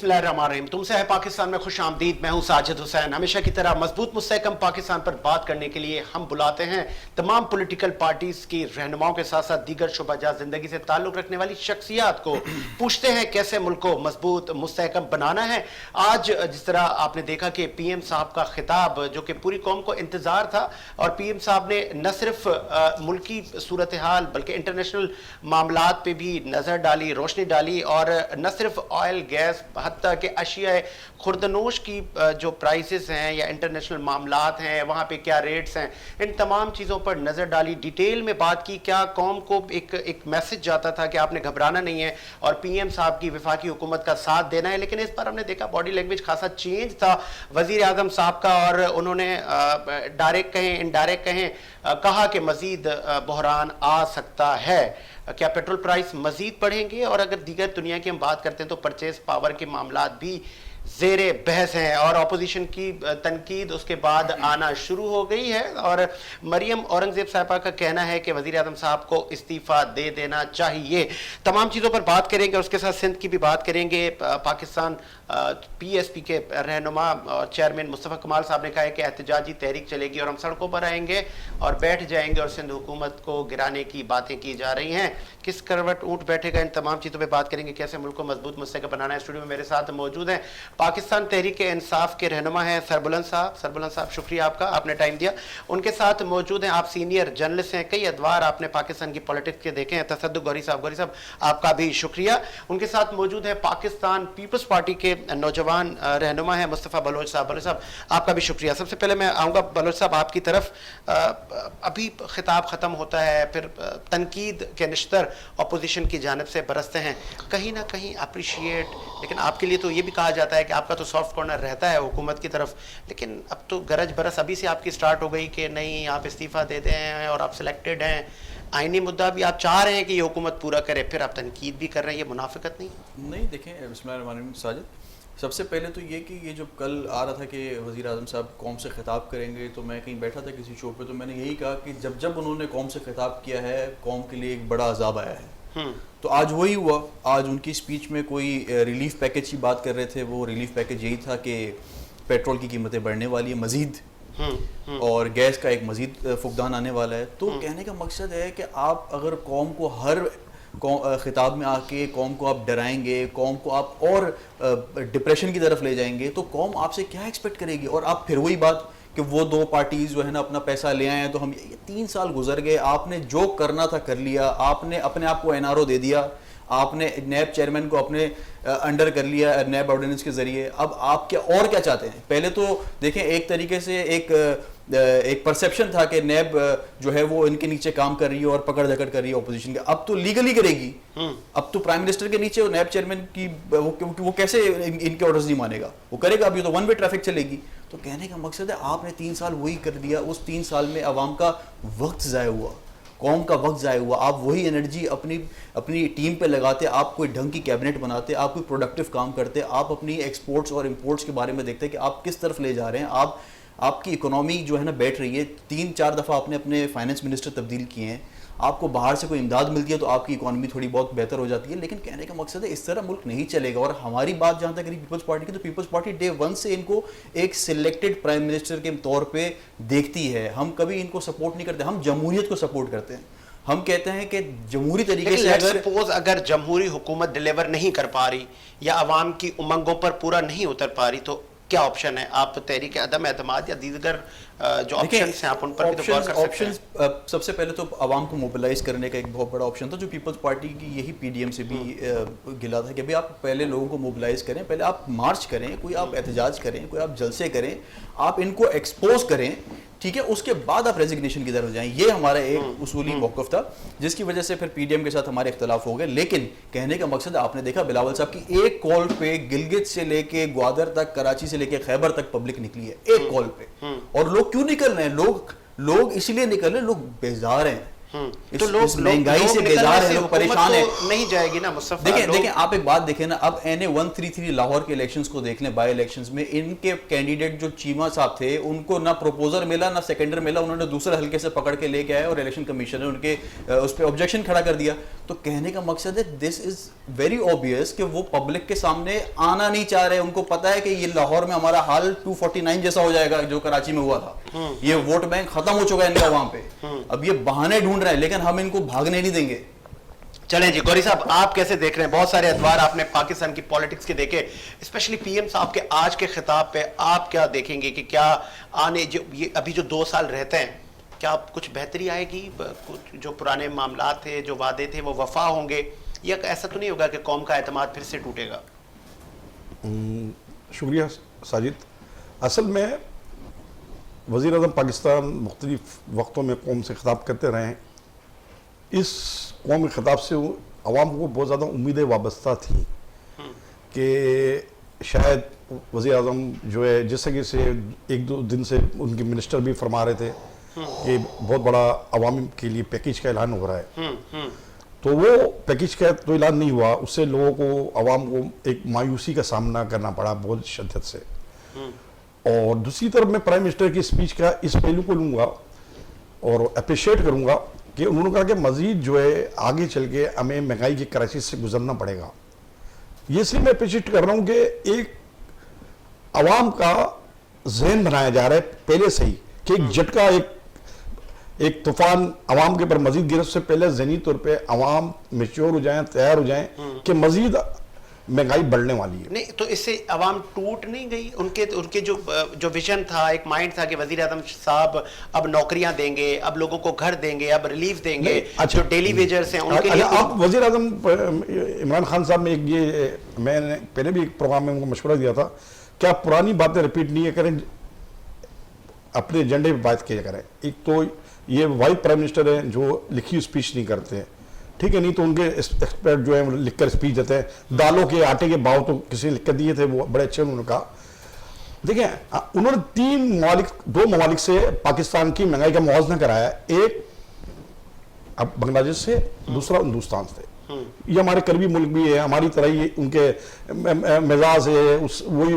बिस्मिल्लाहिर्रहमानिर्रहीम। तुमसे है पाकिस्तान में खुश आमदीद। मैं हूं साजिद हुसैन। हमेशा की तरह मजबूत मुस्तहकम पाकिस्तान पर बात करने के लिए हम बुलाते हैं तमाम पॉलिटिकल पार्टीज की रहनुमाओं के साथ साथ दीगर शुबाजा जिंदगी से ताल्लुक रखने वाली शख्सियात को। पूछते हैं कैसे मुल्क को मजबूत मुस्तहकम बनाना है। आज जिस तरह आपने देखा कि पीएम साहब का खिताब जो कि पूरी कौम को इंतजार था, और पीएम साहब ने न सिर्फ मुल्की सूरत हाल बल्कि इंटरनेशनल मामलात पे भी नजर डाली, रोशनी डाली, और न सिर्फ ऑयल गैस हत्ता के अशिया खुर्दनोश की जो प्राइसेस हैं या इंटरनेशनल मामलात हैं वहाँ पे क्या रेट्स हैं, इन तमाम चीज़ों पर नज़र डाली, डिटेल में बात की। क्या कौम को एक मैसेज जाता था कि आपने घबराना नहीं है और पीएम साहब की वफाकी हुकूमत का साथ देना है। लेकिन इस पर हमने देखा बॉडी लैंग्वेज खासा चेंज था वज़ीर आज़म साहब का, और उन्होंने डायरेक्ट कहें इनडायरेक्ट कहें कहा कि मज़ीद बहरान आ सकता है। क्या पेट्रोल प्राइस मजीद बढ़ेंगे? और अगर दीगर दुनिया की हम बात करते हैं तो परचेज पावर के मामलात भी ज़ेरे बहस हैं, और अपोजिशन की तनकीद उसके बाद आना शुरू हो गई है। और मरियम औरंगजेब साहबा का कहना है कि वज़ीर आज़म साहब को इस्तीफ़ा दे देना चाहिए। तमाम चीज़ों पर बात करेंगे, उसके साथ सिंध की भी बात करेंगे। पाकिस्तान पीएसपी के रहनुमा और चेयरमैन मुस्तफ़ा कमाल साहब ने कहा है कि एहतजाजी तहरीक चलेगी और हम सड़कों पर आएंगे और बैठ जाएंगे, और सिंध हुकूमत को गिराने की बातें की जा रही हैं। किस करवट ऊँट बैठेगा, इन तमाम चीज़ों पर बात करेंगे। कैसे मुल्क को मजबूत मुस्तहकम बनाना है। स्टूडियो में मेरे साथ मौजूद हैं पाकिस्तान तहरीक इंसाफ के रहनुमा हैं सरबुलंद साहब। सरबुलंद साहब शुक्रिया आपका, आपने टाइम दिया। उनके साथ मौजूद हैं, आप सीनियर जर्नलिस्ट हैं, कई अदवार आपने पाकिस्तान की पॉलिटिक्स के देखे हैं, तसद्दुक़ गौरी साहब आपका भी शुक्रिया। उनके साथ मौजूद है पाकिस्तान पीपल्स पार्टी के नौजवान रहनुमा है मुस्तफ़ा बलोच साहब। बलोच साहब आपका भी शुक्रिया। सबसे पहले मैं आऊँगा बलोच साहब आपकी तरफ। अभी खिताब ख़त्म होता है, फिर तनकीद के निश्तर अपोजिशन की जानिब से बरसते हैं, कहीं ना कहीं अप्रिशिएट, लेकिन आपके लिए तो ये भी कहा जाता है कि आपका तो सॉफ्ट कॉर्नर रहता है हुकूमत की तरफ, लेकिन अब तो गरज बरस अभी से आपकी स्टार्ट हो गई कि नहीं आप इस्तीफ़ा दे दें और आप सिलेक्टेड हैं, आईनी मुद्दा भी आप चाह रहे हैं कि ये हुकूमत पूरा करे, फिर आप तनकीद भी कर रहे हैं। ये मुनाफिकत नहीं? देखें बिस्मिल्लाहिर्रहमानिर्रहीम साजिद, सबसे पहले तो ये कि ये जब कल आ रहा था कि वज़ीर आज़म साहब कौम से ख़िताब करेंगे, तो मैं कहीं बैठा था किसी शो पे, तो मैंने यही कहा कि जब उन्होंने कौम से ख़िताब किया है, कौम के लिए एक बड़ा अज़ाब आया है। तो आज वही हुआ। आज उनकी स्पीच में कोई रिलीफ पैकेज की बात कर रहे थे, वो रिलीफ पैकेज यही था कि पेट्रोल की कीमतें बढ़ने वाली है मज़ीद, और गैस का एक मज़ीद फुकदान आने वाला है। तो कहने का मकसद है कि आप अगर कौम को हर खिताब में आके कौम को आप डराएंगे, कौम को आप और डिप्रेशन की तरफ ले जाएंगे, तो कौम आपसे क्या एक्सपेक्ट करेगी। और आप फिर वही बात कि वो दो पार्टीज जो है ना अपना पैसा ले आए हैं, तो हम ये 3 साल गुजर गए, आपने जो करना था कर लिया, आपने अपने आप को एनआरओ दे दिया, आपने नैब चेयरमैन को अपने अंडर कर लिया नैब ऑर्डिनेंस के जरिए। अब आप क्या चाहते हैं? पहले तो देखें, एक तरीके से एक परसेप्शन था कि नैब जो है वो इनके नीचे काम कर रही है और पकड़ धकड़ कर रही है ऑपोजिशन के। अब तो लीगली करेगी। अब तो प्राइम मिनिस्टर के नीचे नैब चेयरमैन की वो कैसे इनके ऑर्डर्स नहीं मानेगा, वो करेगा। अभी तो 1 वे ट्रैफिक चलेगी। तो कहने का मकसद है आपने 3 साल वही कर दिया, उस 3 साल में अवाम का वक्त ज़ाया हुआ, कौम का वक्त ज़ाया हुआ। आप वही एनर्जी अपनी टीम पे लगाते, आप कोई ढंग की कैबिनेट बनाते, आप कोई प्रोडक्टिव काम करते, आप अपनी एक्सपोर्ट्स और इंपोर्ट्स के बारे में देखते कि आप किस तरफ ले जा रहे हैं। आपकी इकोनॉमी जो है ना बैठ रही है। 3-4 दफ़ा आपने अपने फाइनेंस मिनिस्टर तब्दील किए हैं, आपको बाहर से कोई इमदाद मिलती है तो आपकी इकोनॉमी थोड़ी बहुत बेहतर हो जाती है। लेकिन कहने का मकसद है इस तरह मुल्क नहीं चलेगा। और हमारी बात जहाँ तक रही पीपल्स पार्टी की, तो पीपल्स पार्टी डे 1 से इनको एक सिलेक्टेड प्राइम मिनिस्टर के तौर पर देखती है। हम कभी इनको सपोर्ट नहीं करते, हम जमहूरियत को सपोर्ट करते हैं। हम कहते हैं कि जमहूरी तरीके से अगर जमहूरी हुकूमत डिलीवर नहीं कर पा रही या अवाम की उमंगों पर पूरा नहीं उतर पा रही, तो क्या ऑप्शन है? आप तहरीक अदम एतमाद या दीगर जो ऑप्शंस हैं आप उन पर भी तो गौर कर सकते हैं। सबसे पहले तो आवाम को मोबिलाइज करने का एक बहुत बड़ा ऑप्शन था, जो पीपल्स पार्टी की यही पीडीएम से भी गिला था कि भाई आप पहले लोगों को मोबिलाइज करें, पहले आप मार्च करें, कोई आप एहतजाज करें, कोई आप जलसे करें, आप इनको एक्सपोज करें, ठीक है, उसके बाद आप रेजिग्नेशन की तरफ हो जाएं। ये हमारा एक उसूली मौक़िफ़ था, जिसकी वजह से फिर पीडीएम के साथ हमारे इख्तलाफ हो गए। लेकिन कहने का मकसद, आपने देखा बिलावल साहब की एक कॉल पे गिलगित से लेके ग्वादर तक, कराची से लेके खैबर तक पब्लिक निकली है एक कॉल पे। और लोग क्यों निकल रहे हैं? लोग इसलिए निकल रहे हैं, लोग बेजार हैं। तो लोग महंगाई से बेजार है, लोग परेशान है। नहीं जाएगी ना मुस्तफा। देखें आप एक बात देखें ना, अब NA 133 लाहौर के इलेक्शंस को देख लें, बाई इलेक्शंस में इनके कैंडिडेट जो चीमा साहब थे, उनको ना प्रोपोजर मिला ना सेकेंडर मिला, उन्होंने दूसरे हल्के से पकड़ के लेके आए और इलेक्शन कमीशन ने उनके उस पर ऑब्जेक्शन खड़ा कर दिया। तो कहने का मकसद है दिस इज वेरी ऑब्वियस कि वो पब्लिक के सामने आना नहीं चाह रहे। उनको पता है कि ये लाहौर में हमारा हाल 249 जैसा हो जाएगा जो कराची में हुआ था। ये वोट बैंक खत्म हो चुका है इनका वहां पे। अब ये बहाने ढूंढ रहे हैं, लेकिन हम इनको भागने नहीं देंगे। चलें जी, गौरी साहब आप कैसे देख रहे हैं? बहुत सारे अखबार आपने पाकिस्तान की पॉलिटिक्स के देखे, स्पेशली पीएम साहब के आज के खिताब पे आप क्या देखेंगे कि क्या आने जो ये अभी जो 2 साल रहते हैं, क्या कुछ बेहतरी आएगी? कुछ जो पुराने मामला थे, जो वादे थे, वो वफा होंगे, या ऐसा तो नहीं होगा कि कौम का एतमाद फिर से टूटेगा? शुक्रिया साजिद। असल में वज़ीर आज़म पाकिस्तान मुख्तलिफ वक्तों में कौम से खिताब करते रहे हैं। इस कौम के खिताब से अवाम को बहुत ज़्यादा उम्मीदें वाबस्ता थी कि शायद वज़ीर आज़म जो है, जिस जगह से 1-2 दिन से उनके मिनिस्टर भी फरमा रहे थे कि बहुत बड़ा अवामी के लिए पैकेज का ऐलान हो रहा है, तो वो पैकेज का तो ऐलान नहीं हुआ। उससे लोगों को, अवाम को एक मायूसी का सामना करना पड़ा बहुत शिद्दत से। और दूसरी तरफ मैं प्राइम मिनिस्टर की स्पीच का इस पहलू को लूँगा और अप्रिशिएट करूँगा कि उन्होंने कहा कि मज़ीद जो है आगे चल के हमें महंगाई की क्राइसिस से गुजरना पड़ेगा। ये इसलिए मैं अप्रिशिएट कर रहा हूँ कि एक अवाम का जहन बनाया जा रहा है पहले से ही कि एक झटका, एक तूफान अवाम के ऊपर मजीद गिरे, उससे पहले ज़हनी तौर पे अवाम मेच्योर हो जाएं, तैयार हो जाएं कि मजीद महंगाई बढ़ने वाली है। नहीं तो इससे अवाम टूट नहीं गई? उनके जो विजन था, एक माइंड था कि वज़ीर आज़म साहब अब नौकरियां देंगे, अब लोगों को घर देंगे, अब रिलीफ देंगे, जो डेली वेजर्स हैं उनके लिए। अब वज़ीर आज़म इमरान खान साहब ने मैंने पहले भी एक प्रोग्राम में उनको मशवरा दिया था कि आप पुरानी बातें रिपीट नहीं करें, अपने एजेंडे पर बात किया करें। एक तो ये वाइस प्राइम मिनिस्टर हैं जो लिखी स्पीच नहीं करते हैं, ठीक है, नहीं तो उनके एक्सपर्ट जो है लिखकर स्पीच देते हैं। दालों के आटे के भाव तो किसी ने लिख कर दिए थे, वो बड़े अच्छे उन्होंने कहा। देखिए, उन्होंने 2 ममालिक से पाकिस्तान की महंगाई का मुआवजा कराया, एक अब बांग्लादेश से, दूसरा हिंदुस्तान से। ये हमारे करीबी मुल्क भी है, हमारी तरह ही उनके मिजाज है, वही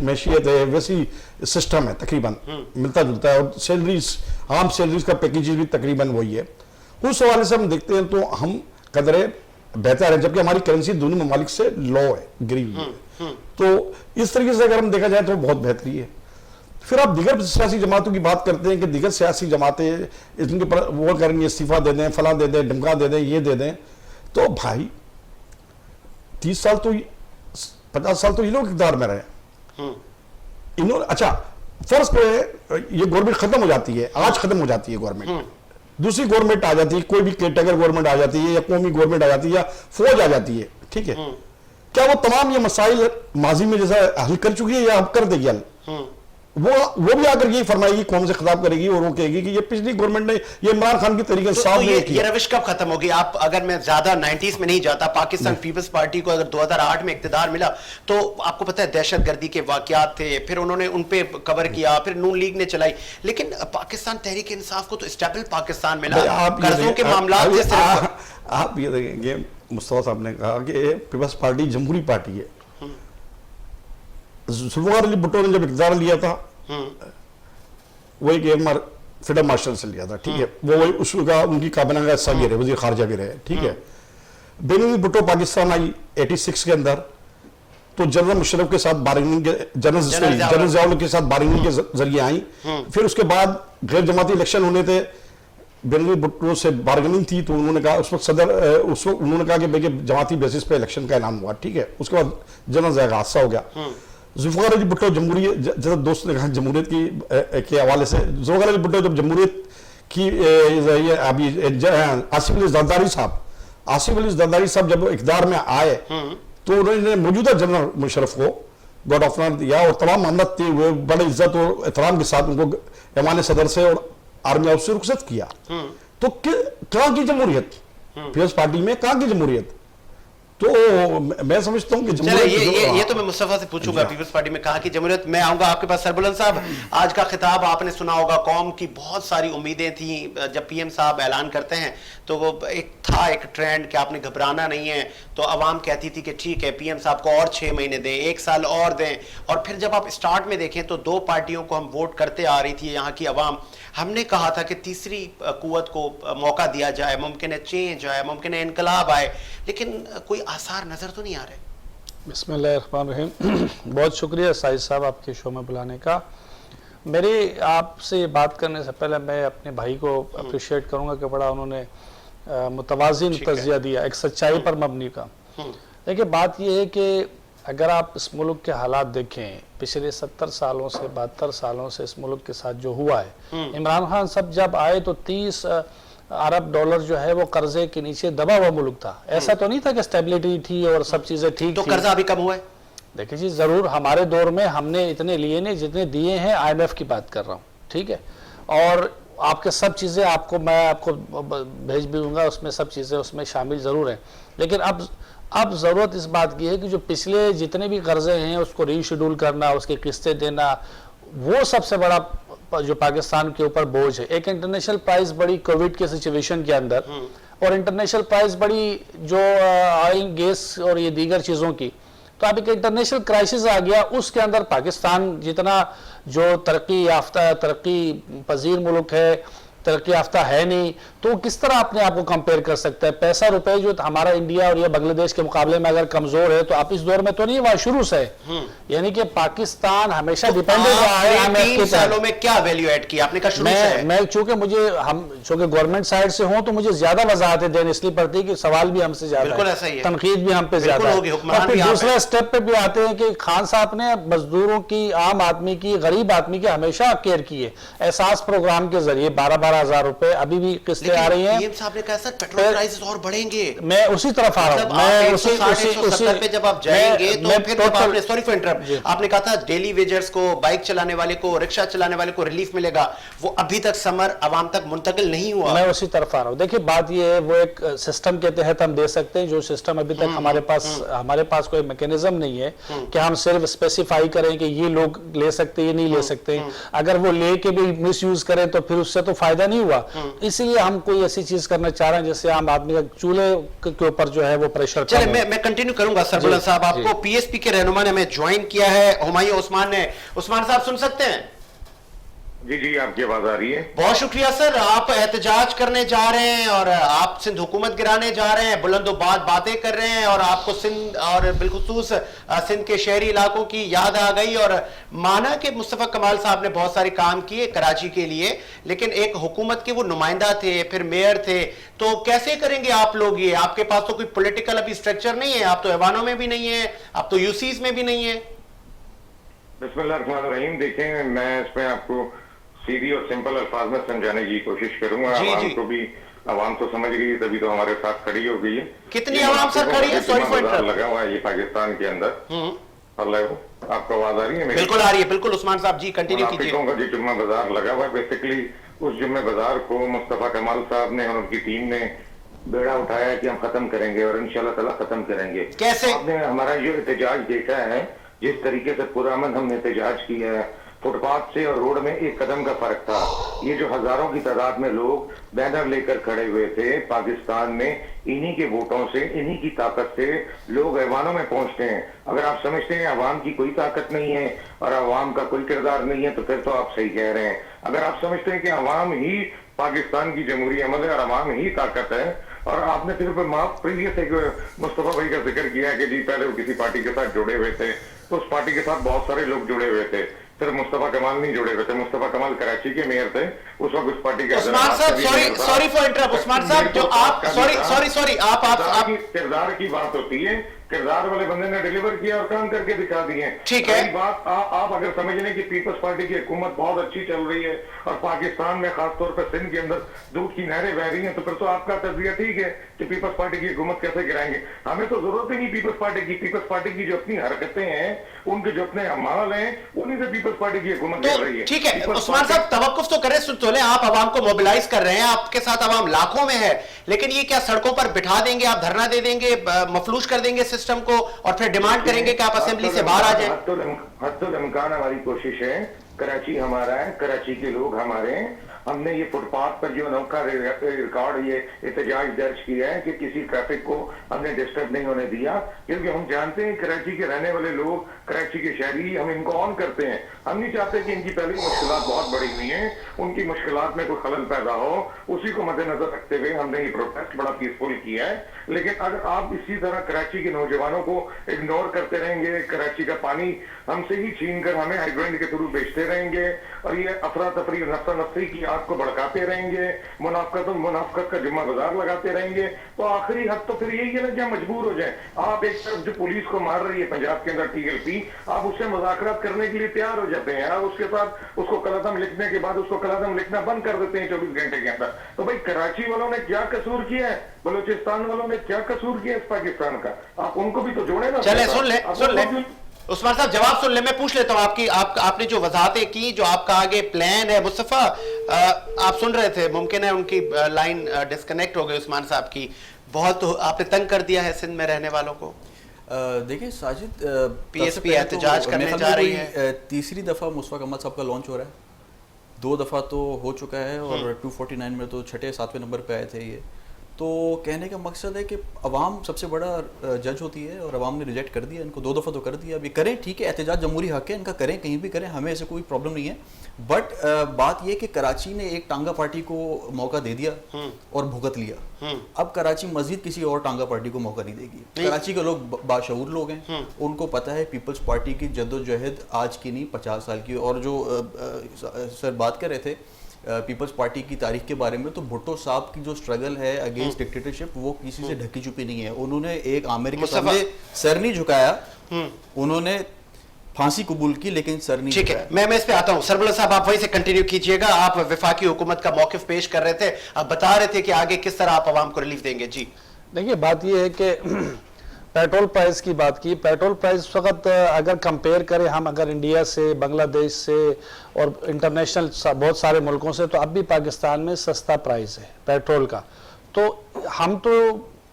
मैशियत है, वैसी सिस्टम है, तकरीबन मिलता जुलता है। और सैलरीज, आम सैलरीज का पैकेज भी तकरीबन वही है। उस हवाले से हम देखते हैं तो हम कदरे बेहतर है, जबकि हमारी करेंसी दोनों ममालिक से लो है, गिरी हुई है। तो इस तरीके से अगर हम देखा जाए तो बहुत बेहतरी है। फिर आप दीगर सियासी जमातों की बात करते हैं कि दीगर सियासी जमातें इनके पर वो करेंगे, इस्तीफा दे दें, फलां दे दें, ढमका दे दें, ये दे दें। तो भाई 30 साल तो 50 साल तो ये लोग इक़्तिदार में रहे। इन्होंने, अच्छा फर्ज पे ये गवर्नमेंट खत्म हो जाती है, आज खत्म हो जाती है गवर्नमेंट, दूसरी गवर्नमेंट आ जाती है, कोई भी केयरटेकर गवर्नमेंट आ जाती है, या कौमी गवर्नमेंट आ जाती है, या फौज आ जाती है, ठीक है। क्या वो तमाम ये मसाइल माजी में जैसा हल कर चुकी है या अब कर देगी हल? वो भी आकर यही फरमाएगी, कौम से खिताब करेगी और वो कहेगी कि ये पिछली गवर्नमेंट ने, ये इमरान खान की तरीके से साफ नहीं किया। ये रविश कब खत्म होगी? आप, अगर मैं ज्यादा 90s में नहीं जाता, पाकिस्तान पीपल्स पार्टी को अगर 2008 में इक्तिदार मिला तो आपको पता है दहशतगर्दी के वाकयात थे, फिर उन्होंने उन पे कवर किया, फिर नून लीग ने चलाई, लेकिन पाकिस्तान तहरीक इंसाफ को तो स्टेबल पाकिस्तान मिला, कर्जों के मामला। आप ये देखेंगे, मुस्तफा साहब ने कहा कि पीपल्स पार्टी जमहूरी पार्टी है। जुल्फ़िकार अली भुट्टो ने जब इक़्तिदार लिया था, वो एक फ्रीडम मार्शल से लिया था, ठीक है, वो वही उसका उनकी काबिना का हिस्सा भी रहे, वज़ीर खारजा भी रहे, ठीक है। बेनज़ीर भुट्टो पाकिस्तान आई 86 के अंदर, तो जनरल मुशर्रफ के साथ बार्गेनिंग के, जनरल ज़ियाउल के साथ बार्गेनिंग के जरिए आई। फिर उसके बाद गैर जमाती इलेक्शन होने थे, बेनज़ीर भुट्टो से बार्गेनिंग थी, तो उन्होंने कहा, उस वक्त उन्होंने कहा कि भाई जमाती बेसिस पे इलेक्शन का ऐलान हुआ, ठीक है। उसके बाद जनरल ज़िया का हादसा हो गया। जुल्फ़िकार अली भुट्टो जमहूरियत, जैसा दोस्त ने कहा जमहूरियत की के हवाले से, जुल्फ़िकार अली भुट्टो जब जमहूरियत की अभी आसिफ अली ज़रदारी साहब जब इक़्तिदार में आए तो उन्होंने मौजूदा जनरल मुशर्रफ को गॉड ऑफ ऑनर दिया और तमाम मन्नत थी, वो बड़े इज्जत और एहतराम के साथ उनको ऐवान सदर से और आर्मी हाउस से रुखसत किया। तो कहाँ की जमहूरियत? पीपल्स पार्टी में कहाँ की जमहूरियत? तो मैं समझता हूं कि चलो ये तो मैं मुस्तफा से पूछूंगा। पीपल्स पार्टी में कहा कि जमहूरियत, मैं आऊंगा आपके पास। सरबुलंद साहब, आज का खिताब आपने सुना होगा। कौम की बहुत सारी उम्मीदें थी। जब पीएम साहब ऐलान करते हैं तो वो एक ट्रेंड कि आपने घबराना नहीं है। तो आवाम कहती थी कि ठीक है, पीएम साहब को और 6 महीने दें, 1 साल और दें। और फिर जब आप स्टार्ट में देखें तो 2 पार्टियों को हम वोट करते आ रही थी यहाँ की आवाम। हमने कहा था कि तीसरी कुव्वत को मौका दिया जाए, मुमकिन है चेंज आए, मुमकिन है इनकलाब आए, लेकिन कोई आसार नजर तो नहीं आ रहे। बिस्मिल्लाहिर्रहमानिर्रहीम। बहुत शुक्रिया साहिद साहब आपके शो में बुलाने का। मेरी आपसे बात करने से पहले मैं अपने भाई को अप्रिशिएट करूंगा कि बड़ा उन्होंने मुतवाज़िन तज़िया दिया, एक सच्चाई पर मबनी का। देखिए, बात यह है कि अगर आप इस मुल्क के हालात देखें, पिछले 70 सालों से 72 सालों से इस मुल्क के साथ जो हुआ है, इमरान खान साहब जब आए तो 30 अरब डॉलर जो है वो कर्जे के नीचे दबा हुआ मुल्क था। ऐसा तो नहीं था कि स्टेबिलिटी थी और सब चीजें ठीक तो थी। कर्जा अभी कम हुआ है? देखिए जी, जरूर हमारे दौर में हमने इतने लिए नहीं जितने दिए हैं। IMF की बात कर रहा हूँ, ठीक है। और आपके सब चीजें मैं आपको भेज भी दूंगा, उसमें सब चीजें उसमें शामिल जरूर हैं। लेकिन अब जरूरत इस बात की है कि जो पिछले जितने भी कर्जे हैं उसको रीशेड्यूल करना, उसकी किस्तें देना, वो सबसे बड़ा जो पाकिस्तान के ऊपर बोझ है। एक इंटरनेशनल प्राइस बड़ी कोविड के सिचुएशन के अंदर, और इंटरनेशनल प्राइस बड़ी जो ऑयल गैस और ये दीगर चीज़ों की, तो अब एक इंटरनेशनल क्राइसिस आ गया। उसके अंदर पाकिस्तान जितना जो तरक्की याफ्ता, तरक्की पजीर मुल्क है, तरक्की याफ्ता है नहीं, तो किस तरह अपने आप को कंपेयर कर सकता है? पैसा रुपए जो हमारा इंडिया और या बांग्लादेश के मुकाबले में अगर कमजोर है, तो आप इस दौर में तो नहीं, वह शुरू से यानी कि पाकिस्तान हमेशा डिपेंडेंट रहा है। 3 सालों में क्या वैल्यू ऐड की आपने? कहा शुरू से है। मैं चूंकि गवर्नमेंट साइड से हूं तो मुझे ज्यादा वजाहतें देनी इसलिए पड़ती है कि सवाल भी हमसे ज्यादा है, तनकीद भी हम पे ज्यादा है। और फिर दूसरे स्टेप पे भी आते हैं कि खान साहब ने मजदूरों की, आम आदमी की, गरीब आदमी की हमेशा केयर की है। एहसास प्रोग्राम के जरिए 12,000 रुपए अभी भी किस्तें आ रही हैं। पीएम साहब ने कहा सर पेट्रोल प्राइसेस और बढ़ेंगे। मैं उसी तरफ आ रहा हूं। मैं उसी 170 पे जब आप जाएंगे तो फिर जब आपने, सॉरी फॉर इंटरप्ट, आपने कहा था डेली वेजर्स को, बाइक चलाने वाले को, रिक्शा चलाने वाले को रिलीफ मिलेगा, वो अभी तक समर आवाम तक मुंतकिल नहीं हुआ। मैं उसी तरफ आ रहा हूं। देखिए, बात ये है, वो एक सिस्टम के तहत हम दे सकते हैं, जो सिस्टम अभी तक हमारे पास कोई मैकेनिज्म नहीं है कि हम सिर्फ स्पेसिफाई करें कि ये लोग ले सकते, ये नहीं ले सकते। अगर वो लेके भी मिस यूज करें तो फिर उससे तो फायदा नहीं हुआ। इसलिए हम कोई ऐसी चीज करना चाह रहे हैं जिससे आम आदमी का चूल्हे के ऊपर जो है वो प्रेशर। चले, मैं कंटिन्यू करूंगा। सरबुलंद साहब, आपको पीएसपी के रहनुमा ने हमें ज्वाइन किया है, हुमायूं उस्मान ने। उस्मान साहब सुन सकते हैं? जी जी, आपकी आवाज आ रही है। बहुत शुक्रिया सर। आप एहतजाज करने जा रहे हैं और आप सिंध हुकूमत गिराने जा रहे हैं, बुलंदोबाद बातें कर रहे हैं, और आपको सिंध और बिलखुसूस सिंध के शहरी इलाकों की याद आ गई। और माना कि मुस्तफा कमाल साहब ने बहुत सारे काम किए कराची के लिए, लेकिन एक हुकूमत के वो नुमाइंदा थे, फिर मेयर थे, तो कैसे करेंगे आप लोग ये? आपके पास तो कोई पॉलिटिकल अभी स्ट्रक्चर नहीं है, आप तो ऐवानों में भी नहीं है, आप तो यूसीज में भी नहीं है। बिस्मिल्लाहिर्रहमानिर्रहीम। देखें, मैं इसमें आपको सीधी और सिंपल अल्फाज में समझाने की कोशिश करूंगा। आवाम तो समझ गई है, तभी तो हमारे साथ खड़ी हो गई है। कितनी आवाम सर खड़ी है? Sorry for interrupt. लगा हुआ है ये पाकिस्तान के अंदर। हेलो, आपको आवाज आ रही है मेरी? बिल्कुल आ रही है, बिल्कुल। उस्मान साहब जी कंटिन्यू कीजिए। जी, जुम्मा बाजार लगा हुआ है। बेसिकली उस जुम्मे बाजार को मुस्तफा कमाल साहब ने और उनकी टीम ने बेड़ा उठाया कि हम खत्म करेंगे, और इंशाल्लाह ताला खत्म करेंगे। कैसे? आपने हमारा जो एहतजाज देखा है, जिस तरीके से पुरअमन हमने एहतजाज किया है, फुटपाथ से और रोड में 1 कदम का फर्क था। ये जो हजारों की तादाद में लोग बैनर लेकर खड़े हुए थे, पाकिस्तान में इन्हीं के वोटों से, इन्हीं की ताकत से लोग ऐवानों में पहुंचते हैं। अगर आप समझते हैं अवाम की कोई ताकत नहीं है और अवाम का कोई किरदार नहीं है, तो फिर तो आप सही कह रहे हैं। अगर आप समझते हैं कि अवाम ही पाकिस्तान की जमहूरी अमल है और अवाम ही ताकत है, और आपने सिर्फ प्रीवियस एक मुस्तफा भाई का जिक्र किया कि जी पहले वो किसी पार्टी के साथ जुड़े हुए थे, तो उस पार्टी के साथ बहुत सारे लोग जुड़े हुए थे, सिर्फ मुस्तफा कमाल नहीं जुड़े हुए थे। मुस्तफा कमाल कराची के मेयर थे उस वक्त उस पार्टी के। उस्मान साहब, सॉरी फॉर इंटरप्ट। उस्मान साहब, जो आप सॉरी आप किरदार की बात होती है, किरदार वाले बंदे ने डिलीवर किया और काम करके दिखा दिए। ठीक है। बात आप अगर समझ लें कि पीपल्स पार्टी की हुकूमत बहुत अच्छी चल रही है और पाकिस्तान में खासतौर पर सिंध के अंदर दूध की नहरें बह रही हैं, तो फिर तो आपका तजरिया ठीक है कि पीपल्स पार्टी की हुकूमत कैसे गिराएंगे। हमें तो जरूरत ही नहीं पीपल्स पार्टी की। पीपल्स पार्टी की जो अपनी हरकतें हैं, उनके जो अपने अमाल हैं, उन्हीं से पीपल्स पार्टी की हुकूमत कर रही तो है। ठीक है पीपल्स उस्मान पार्टी- साहब, तवक्कुफ तो करें, सुन तो लें, आप आवाम को मोबिलाइज कर रहे हैं, आपके साथ आवाम लाखों में है, लेकिन ये क्या सड़कों पर बिठा देंगे, आप धरना दे देंगे, मफलूज कर देंगे सिस्टम को और फिर डिमांड करेंगे कि आप असेंबली से बाहर आ जाए? हद इम्कान हमारी कोशिश है, कराची हमारा है, कराची के लोग हमारे हैं। हमने ये फुटपाथ पर जो अनोखा रिकॉर्ड ये एहतजाज दर्ज किया है कि किसी ट्रैफिक को हमने डिस्टर्ब नहीं होने दिया, क्योंकि हम जानते हैं कराची के रहने वाले लोग, कराची के शहरी, हम इनको ऑन करते हैं। हम नहीं चाहते कि इनकी पहले मुश्किलात बहुत बड़ी हुई हैं, उनकी मुश्किलात में कोई खलल पैदा हो, उसी को मद्देनजर रखते हुए हमने ये प्रोटेस्ट बड़ा पीसफुल किया है। लेकिन अगर आप इसी तरह कराची के नौजवानों को इग्नोर करते रहेंगे, कराची का पानी हमसे ही छीन कर हमें हाइड्रेंट के थ्रू बेचते रहेंगे और ये अफरा तफरी नफसा नफसी की आग को भड़काते रहेंगे, मुनाफकत का जुम्मा बाजार लगाते रहेंगे, तो आखिरी हद तो फिर यही है ना कि हम मजबूर हो जाए। आप एक तरफ जो पुलिस को मार रही है पंजाब के अंदर TLP, आप उससे मुज़ाकरात करने के लिए तैयार हो जाते हैं, आप उसके साथ उसको कलअदम लिखने के बाद उसको कलअदम लिखना बंद कर देते हैं 24 घंटे के अंदर। तो भाई कराची वालों ने क्या कसूर किया है, बलूचिस्तान वालों ने क्या कसूर किया इस पाकिस्तान का, आप उनको भी तो जोड़े ना। चले सुन ले उस्मान साहब, जवाब सुन ले, मैं पूछ लेता हूं आपने जो वजाहतें की, जो आपका आगे प्लान है। मुस्तफा, आप सुन रहे थे, मुमकिन है उनकी लाइन डिस्कनेक्ट हो गई उस्मान साहब की, बहुत आपने तंग कर दिया है सिंध में रहने वालों को। देखिए साजिद, PSP एहतजाज करने जा रही है, तीसरी दफा मुस्तफा कमल साहब का लॉन्च हो रहा है, 2 दफा तो हो चुका है और 249 में तो 6-7वें नंबर पे आए थे ये। तो कहने का मकसद है कि अवाम सबसे बड़ा जज होती है और अवाम ने रिजेक्ट कर दिया इनको, 2 दफ़ा तो कर दिया, अभी करें, ठीक है, एहतजाज जमहूरी हक है इनका, करें, कहीं भी करें, हमें ऐसे कोई प्रॉब्लम नहीं है। बट बात यह कि कराची ने एक टांगा पार्टी को मौका दे दिया और भुगत लिया। अब कराची मजीद किसी और टांगा पार्टी को मौका नहीं देगी। कराची के लोग बाशऊर लोग हैं, उनको पता है पीपल्स पार्टी की जद्दोजहद आज की नहीं 50 साल की। और जो सर बात कर रहे थे पीपल्स पार्टी की तारीख के बारे में, तो भुट्टो साहब की जो स्ट्रगल है अगेंस्ट डिक्टेटरशिप वो किसी से ढकी छुपी नहीं है। उन्होंने एक आमिर के सामने सर नहीं झुकाया, उन्होंने फांसी कबूल की लेकिन सर नहीं ठीक है, मैं इस पे आता हूं। सरबला साहब, आप वहीं से कंटिन्यू कीजिएगा। आप वफाकी हुकूमत का मौकिफ पेश कर रहे थे, आप बता रहे थे कि आगे किस तरह आप आवाम को रिलीफ देंगे। जी देखिए, बात यह है कि पेट्रोल प्राइस की बात की, पेट्रोल प्राइस इस वक्त अगर कंपेयर करें हम, अगर इंडिया से, बांग्लादेश से और इंटरनेशनल बहुत सारे मुल्कों से, तो अब भी पाकिस्तान में सस्ता प्राइस है पेट्रोल का। तो हम तो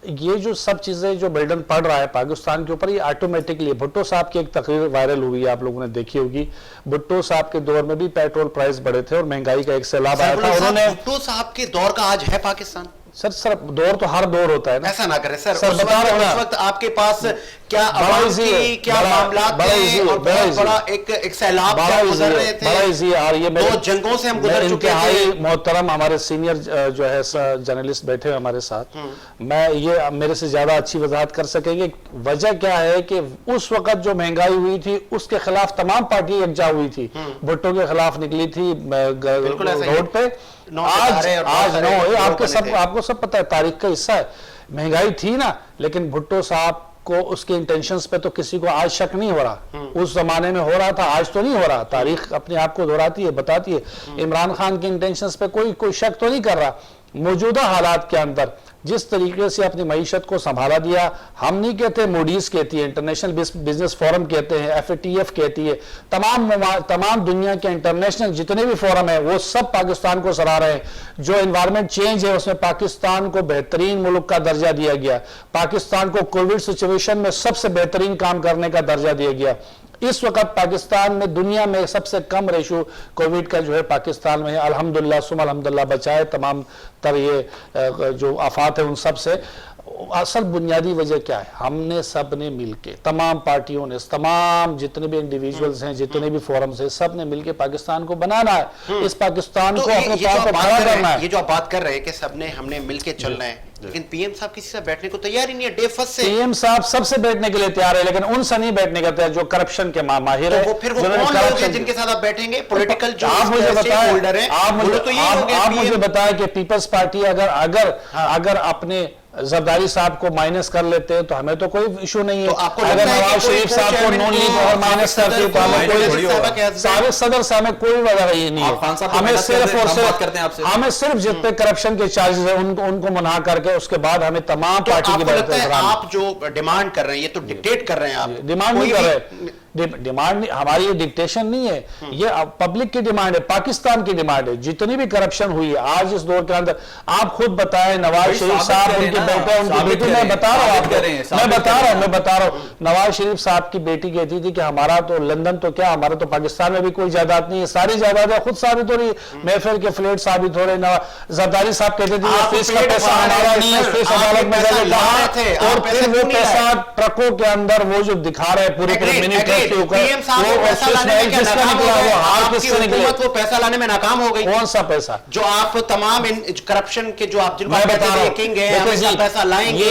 ये जो सब चीज़ें जो बर्डन पड़ रहा है पाकिस्तान के ऊपर, ये ऑटोमेटिकली, भुट्टो साहब की एक तकरीर वायरल हुई है, आप लोगों ने देखी होगी। भुट्टो साहब के दौर में भी पेट्रोल प्राइस बढ़े थे और महंगाई का एक सैलाब आया था। उन्होंने, भुट्टो साहब के दौर का आज है पाकिस्तान? सर दौर तो हर दौर होता है ना, ऐसा ना करें सर। सर बता रहा हूं ना, उस वक्त आपके पास क्या आवाम की क्या मामलात थे और बहुत बड़ा एक सैलाब क्या गुजर रहे थे, बड़ा इजी यार। ये 2 जंगों से हम गुजर चुके थे। मोहतरम हमारे सीनियर जो है जर्नलिस्ट बैठे हुए हमारे साथ, मैं ये मेरे से ज्यादा अच्छी वजाहत कर सकेंगे। वजह क्या है कि उस वक्त जो महंगाई हुई थी उसके खिलाफ तमाम पार्टी एकजा हुई थी, भुट्टो के खिलाफ निकली थी रोड पे। आज नो है, आपको सब पता है, तारीख का हिस्सा है। महंगाई थी ना, लेकिन भुट्टो साहब को उसके इंटेंशंस पे तो किसी को आज शक नहीं हो रहा। उस जमाने में हो रहा था, आज तो नहीं हो रहा। तारीख अपने आप को दोहराती है, बताती है। इमरान खान के इंटेंशंस पे कोई शक तो नहीं कर रहा। मौजूदा हालात के अंदर जिस तरीके से अपनी मईशत को संभाला दिया, हम नहीं कहते, मूडीज कहती है, इंटरनेशनल बिजनेस फोरम कहते हैं, FATF कहती है, तमाम दुनिया के इंटरनेशनल जितने भी फोरम है वो सब पाकिस्तान को सराह रहे हैं। जो एनवायरमेंट चेंज है उसमें पाकिस्तान को बेहतरीन मुल्क का दर्जा दिया गया, पाकिस्तान को कोविड सिचुएशन में सबसे बेहतरीन काम करने का दर्जा दिया गया। इस वक्त पाकिस्तान में दुनिया में सबसे कम रेशो कोविड का जो है पाकिस्तान में है। अल्हम्दुलिल्लाह सुम्मा अल्हम्दुलिल्लाह, बचाए तमाम तर ये जो आफात है उन सब से। असल बुनियादी वजह क्या है, हमने सब ने मिलके, तमाम पार्टियों ने, तमाम जितने भी इंडिविजुअल्स हैं, जितने भी फोरम्स हैं, सब ने मिलके पाकिस्तान को बनाना है। इस पाकिस्तान को अपने पांव पर खड़ा करना है। ये जो आप बात कर रहे हैं कि सबने हमने मिलके चलना है, लेकिन PM साहब किसी से बैठने को तैयार ही नहीं है। डे फर्स्ट से PM साहब सबसे बैठने के लिए तैयार है, लेकिन उनसे नहीं बैठने का तैयार जो करप्शन के माहिर है। फिर वो कौन लोग हैं जिनके साथ आप बैठेंगे? पॉलिटिकल जो आप मुझे बताएं, आप मुझे बताएं कि पीपल्स पार्टी अगर अपने जरदारी साहब को माइनस कर लेते हैं तो हमें तो कोई इशू नहीं है। तो आपको अगर नवाज शरीफ साहब को नॉन लीग और माइनस करते हैं तो हमें कोई, साबिक सदर साहब में कोई वजह नहीं है। हमें सिर्फ जितने करप्शन के चार्जेस है उनको मना करके उसके बाद हमें तमाम पार्टी की बात। आप जो डिमांड कर रहे हैं, ये तो डिक्टेट कर रहे हैं आप, डिमांड नहीं कर रहे। डिमांड हमारी ये डिक्टेशन नहीं है, ये पब्लिक की डिमांड है, पाकिस्तान की डिमांड है। जितनी भी करप्शन हुई है आज इस दौर के अंदर, आप खुद बताएं, नवाज शरीफ साहब, उनके बेटे, उनकी बेटी, मैं बता रहा हूं आपको, मैं बता रहा हूं नवाज शरीफ साहब की बेटी कहती थी कि हमारा तो लंदन तो क्या, हमारा तो पाकिस्तान में भी कोई जायदाद नहीं है, सारी जायदाद खुद साबित हो रही है, महफिल के फ्लैट साबित हो रहे। जरदारी साहब कहते थे फीस का पैसा हमारा नहीं है, फीस अदालत में कहा, और फिर वो पैसा ट्रकों के अंदर वो जो दिखा रहे पूरे मिनी ट्रक के ऊपर, वो पैसा लाने में नाकाम हो गई। कौन सा पैसा? जो आप तमाम करप्शन के जो आप जिनको पैसा लाएंगे,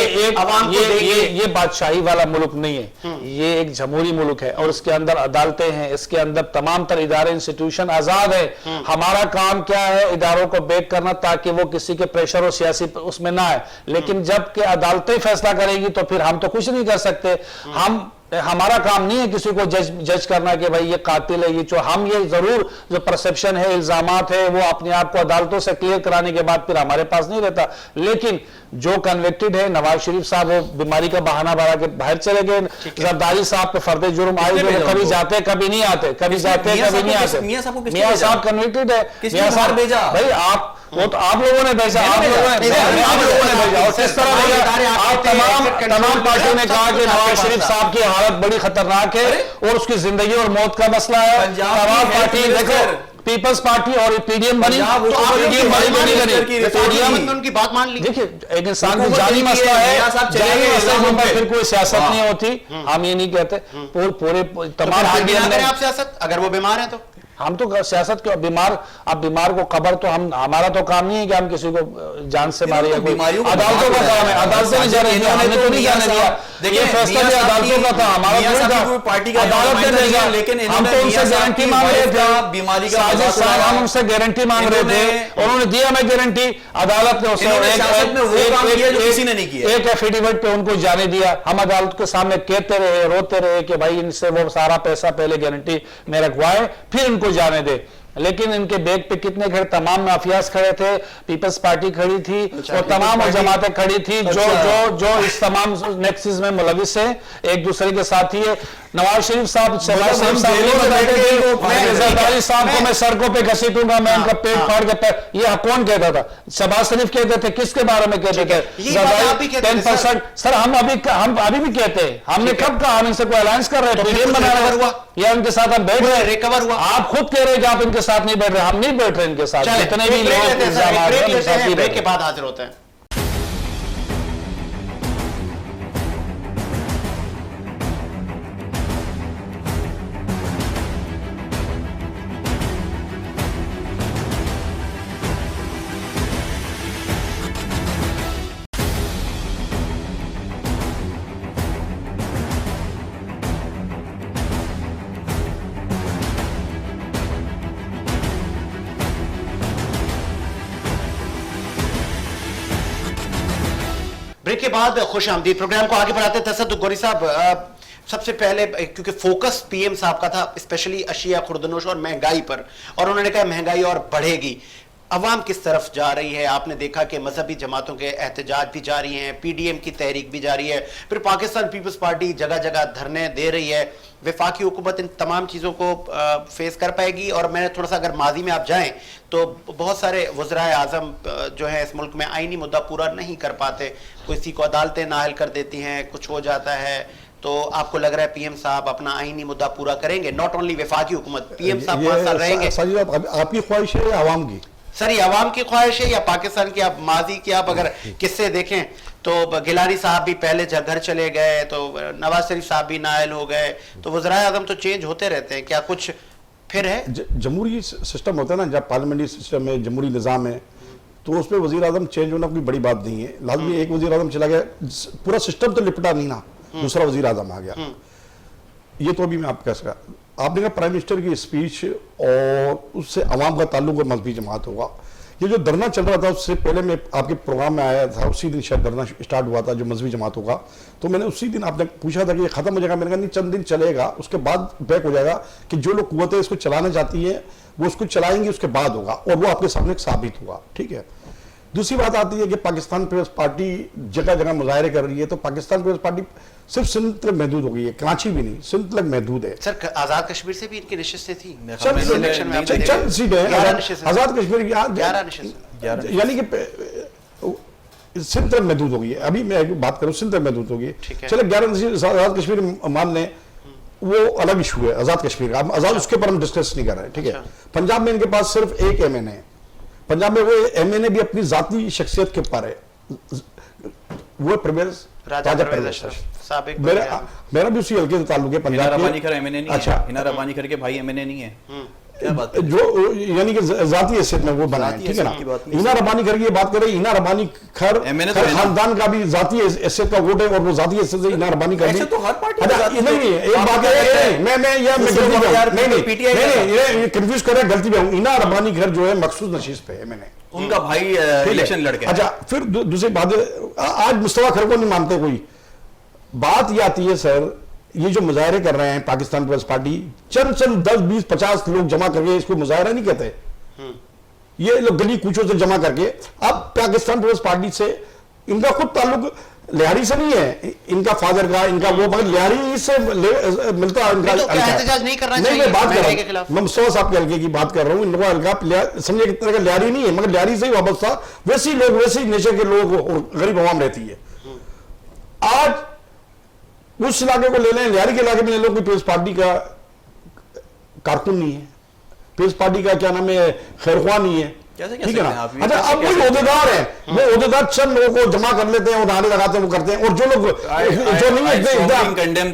ये बादशाही वाला मुल्क नहीं है, ये एक जमहूरी मुल्क है और इसके अंदर अदालतें हैं, इसके अंदर तमाम तर इदारे इंस्टीट्यूशन आजाद है। हमारा काम क्या है? इदारों को बेक करना ताकि वो किसी के प्रेशर और सियासी उसमें ना आए। लेकिन जब के अदालतें फैसला करेंगी तो फिर हम तो कुछ नहीं कर सकते। हमारा काम नहीं है किसी को जज करना कि भाई ये कातिल है, ये जो हम ये जरूर जो परसेप्शन है, इल्जामात है, वो अपने आप को अदालतों से क्लियर कराने के बाद फिर हमारे पास नहीं रहता। लेकिन जो कन्विक्टेड है, नवाज शरीफ साहब वो बीमारी का बहाना बना के बाहर चले गए, जरदारी साहब पे फर्द जुर्म आए, कभी जाते कभी नहीं आते, कभी जाते कभी नहीं आते। मियां साहब कन्विक्टेड है, मियां साहब भेजा भाई, आप वो तो आप लोगों ने भेजा, आप लोगों ने भेजा। और किस तरह भेजा? आप तमाम पार्टियों ने कहा कि नवाज शरीफ साहब की हालत बड़ी खतरनाक है और उसकी जिंदगी और मौत का मसला है। तमाम पार्टी देखो, पीपल्स पार्टी और पीडीएम बनी, तो पीडीएम बनी, उनकी बात मान ली। देखिए एक इंसान को जानी मसला है, फिर कोई सियासत नहीं होती, हम ये नहीं कहते। पूरे तमाम पीडीएम ने आप सियासत, अगर वो बीमार है तो हम तो सियासत क्यों? बीमार को खबर तो हमारा तो काम नहीं है कि हम किसी को जान से मारे या कोई, अदालतों का काम है, अदालतें नहीं जाने दिया, हमने तो नहीं जाने दिया। देखिए फैसला भी अदालतों का था, हमारा पार्टी का अदालत ने भेजा, लेकिन हम तो उनसे गारंटी मांग रहे थे, बीमारी का हम उनसे गारंटी मांग रहे थे, उन्होंने दिया हमें गारंटी, अदालत ने एक एफिडेविट पे उनको जाने दिया। हम अदालत के सामने कहते रहे, रोते रहे कि भाई इनसे वो सारा पैसा पहले गारंटी में रखवाए फिर इनको जाने दे। लेकिन इनके बैग पे कितने खड़े? तमाम माफियाज खड़े थे, पीपल्स पार्टी खड़ी थी और तमाम जमातें खड़ी थी जो इस तमाम नेक्सिस में मुलविस है, एक दूसरे के साथी है। नवाज शरीफ साहब जरदारी साहब को मैं सड़कों पे घसीटूंगा, मैं इनका पेट फाड़ के, ये कौन कहता था? शहबाज शरीफ कहते थे, किसके बारे में कहते थे? 10%। सर हम अभी भी कहते हैं, हमने कब कहा हम इनसे कोई अलायंस कर रहे हैं, पीडीएम बना रहे हुआ या उनके साथ हम बैठ रहे, रिकवर हुआ? आप खुद कह रहे हैं कि आप इनके साथ नहीं बैठ रहे, हम नहीं बैठ रहे इनके साथ। जितने भी लोग ब्रेक के बाद हाजिर होते हैं। ब्रेक के बाद खुश आमदीद प्रोग्राम को आगे बढ़ाते तसद्दुक गोरी साहब, सबसे पहले क्योंकि फोकस पीएम साहब का था स्पेशली अशिया खुर्दनोश और महंगाई पर, और उन्होंने कहा महंगाई और बढ़ेगी। अवाम किस तरफ जा रही है? आपने देखा कि मजहबी जमातों के एहतजाज भी जारी हैं, पीडीएम की तहरीक भी जारी है, फिर पाकिस्तान पीपल्स पार्टी जगह जगह धरने दे रही है। वफाकी हुकूमत इन तमाम चीज़ों को फेस कर पाएगी? और मैं थोड़ा सा अगर माजी में आप जाएं तो बहुत सारे वज़राए आज़म जो है इस मुल्क में आईनी मुद्दा पूरा नहीं कर पाते, किसी को अदालतें नाअहल कर देती हैं, कुछ हो जाता है। तो आपको लग रहा है पीएम साहब अपना आईनी मुद्दा पूरा करेंगे? नॉट ओनली वफाकी हुकूमत, पीएम साहब 5 साल रहेंगे। आपकी ख्वाहिश है या आवाम की? सर ये अवाम की ख्वाहिश है या पाकिस्तान की? आप माजी की आप अगर किस्से देखें तो गिलानी साहब भी पहले घर चले गए, तो नवाज शरीफ साहब भी नाअहल हो गए, तो वज़राए आज़म तो चेंज होते रहते हैं, क्या कुछ फिर है? जमहूरी सिस्टम होता है ना, जब पार्लियामेंट्री सिस्टम है, जमहूरी निज़ाम है, तो उसमें वज़ीर आज़म चेंज होना कोई बड़ी बात नहीं है। लाजमी एक वज़ीर आज़म चला गया, पूरा सिस्टम तो लिपटा नहीं ना, दूसरा वज़ीर आज़म आ गया, ये तो अभी मैं आपको कह सका। आपने कहा प्राइम मिनिस्टर की स्पीच और उससे अवाम का ताल्लुक और मजहबी जमात होगा। ये जो धरना चल रहा था उससे पहले मैं आपके प्रोग्राम में आया था, उसी दिन शायद धरना स्टार्ट हुआ था जो मजहबी जमातों का, तो मैंने उसी दिन आपने पूछा था कि ये खत्म हो जाएगा, मैंने कहा नहीं चंद दिन चलेगा, उसके बाद बैक हो जाएगा कि जो लोग कुव्वतें इसको चलाना चाहती हैं वो उसको चलाएंगे, उसके बाद होगा, और वो आपके सामने साबित हुआ। ठीक है, दूसरी बात आती है कि पाकिस्तान पीपल्स पार्टी जगह जगह मुजाहरे कर रही है, तो पाकिस्तान पीपल्स पार्टी सिर्फ सिंध तक महदूद हो गई है, कराची भी नहीं, सिंध तक महदूद है। सर आजाद कश्मीर से भी इनकी नशिस्तें थी चंद सीटें हैं आजाद कश्मीर की, 11 नशिस्तें, यानी कि सिंध तक महदूद हो गई है। अभी मैं बात करूं सिंध तक महदूद हो गई है, चलो 11 आजाद कश्मीर मान लें, वो अलग इशू है आजाद कश्मीर का, आजाद उसके ऊपर हम डिस्कस नहीं कर रहे हैं, ठीक है। पंजाब में इनके पास सिर्फ एक एमएनए है, पंजाब में वो एमएनए भी अपनी जाती शख्सियत के ऊपर है, वो परवेज राजा परवेज अशरफ साबिक, मेरा भी उसी हल्के से ताल्लुक है पंजाब के। एमएनए नहीं है। अच्छा, हिना रब्बानी खर के भाई एमएनए नहीं है, क्या बात है? जो यानी कि जाती हैसियत में वो बना है, ठीक है ना। हिना रब्बानी खर की बात करें, हिना रब्बानी खर खानदान का भी जाती हैसियत का वोट है, और वो जाती हैसियत से हिना रब्बानी खर ऐसे तो हर पार्टी नहीं, एक बात है, मैं कंफ्यूज कर रहा गलती में हूँ। हिना रब्बानी खर जो है मखसूस नशीस पे है, मैंने उनका भाई इलेक्शन लड़के। अच्छा, फिर दूसरी बात आज मुस्तफा खर को नहीं मानते कोई। बात ये आती है सर, ये जो मुजाहरे कर रहे हैं पाकिस्तान पीपल्स पार्टी, चंद 10, 20, 50 लोग जमा करके इसको मुजाहरा नहीं कहते, ये लोग गली कूचों से जमा करके। अब पाकिस्तान पीपल्स पार्टी से इनका खुद ताल्लुक लिहारी से नहीं है, इनका फादर का, इनका वो, मगर लिहारी से मिलता है इनका। एहतजाज नहीं करना चाहिए, मैं बात कर रहा हूं, मैं मुस्तफा साहब के हल्के की बात कर रहा हूं। इनका हल्का समझे किस तरह का लिहारी नहीं है, मगर लिहारी से ही वाबस्ता वैसे लोग, वैसे नेचर के लोग और गरीब आवाम रहती है। आज उस इलाके को ले लें, लिहारी के इलाके में ले लो, कोई पीपल्स पार्टी का कारकुन नहीं है, पीपल्स पार्टी का क्या नाम है खैरख्वाह नहीं है, ठीक है ना। अच्छा, अब कोई ओहदेदार है, वो ओहदेदार चंद लोगों को जमा कर लेते हैं और नारे लगाते हैं, वो करते हैं। और जो लोग जो नहीं है,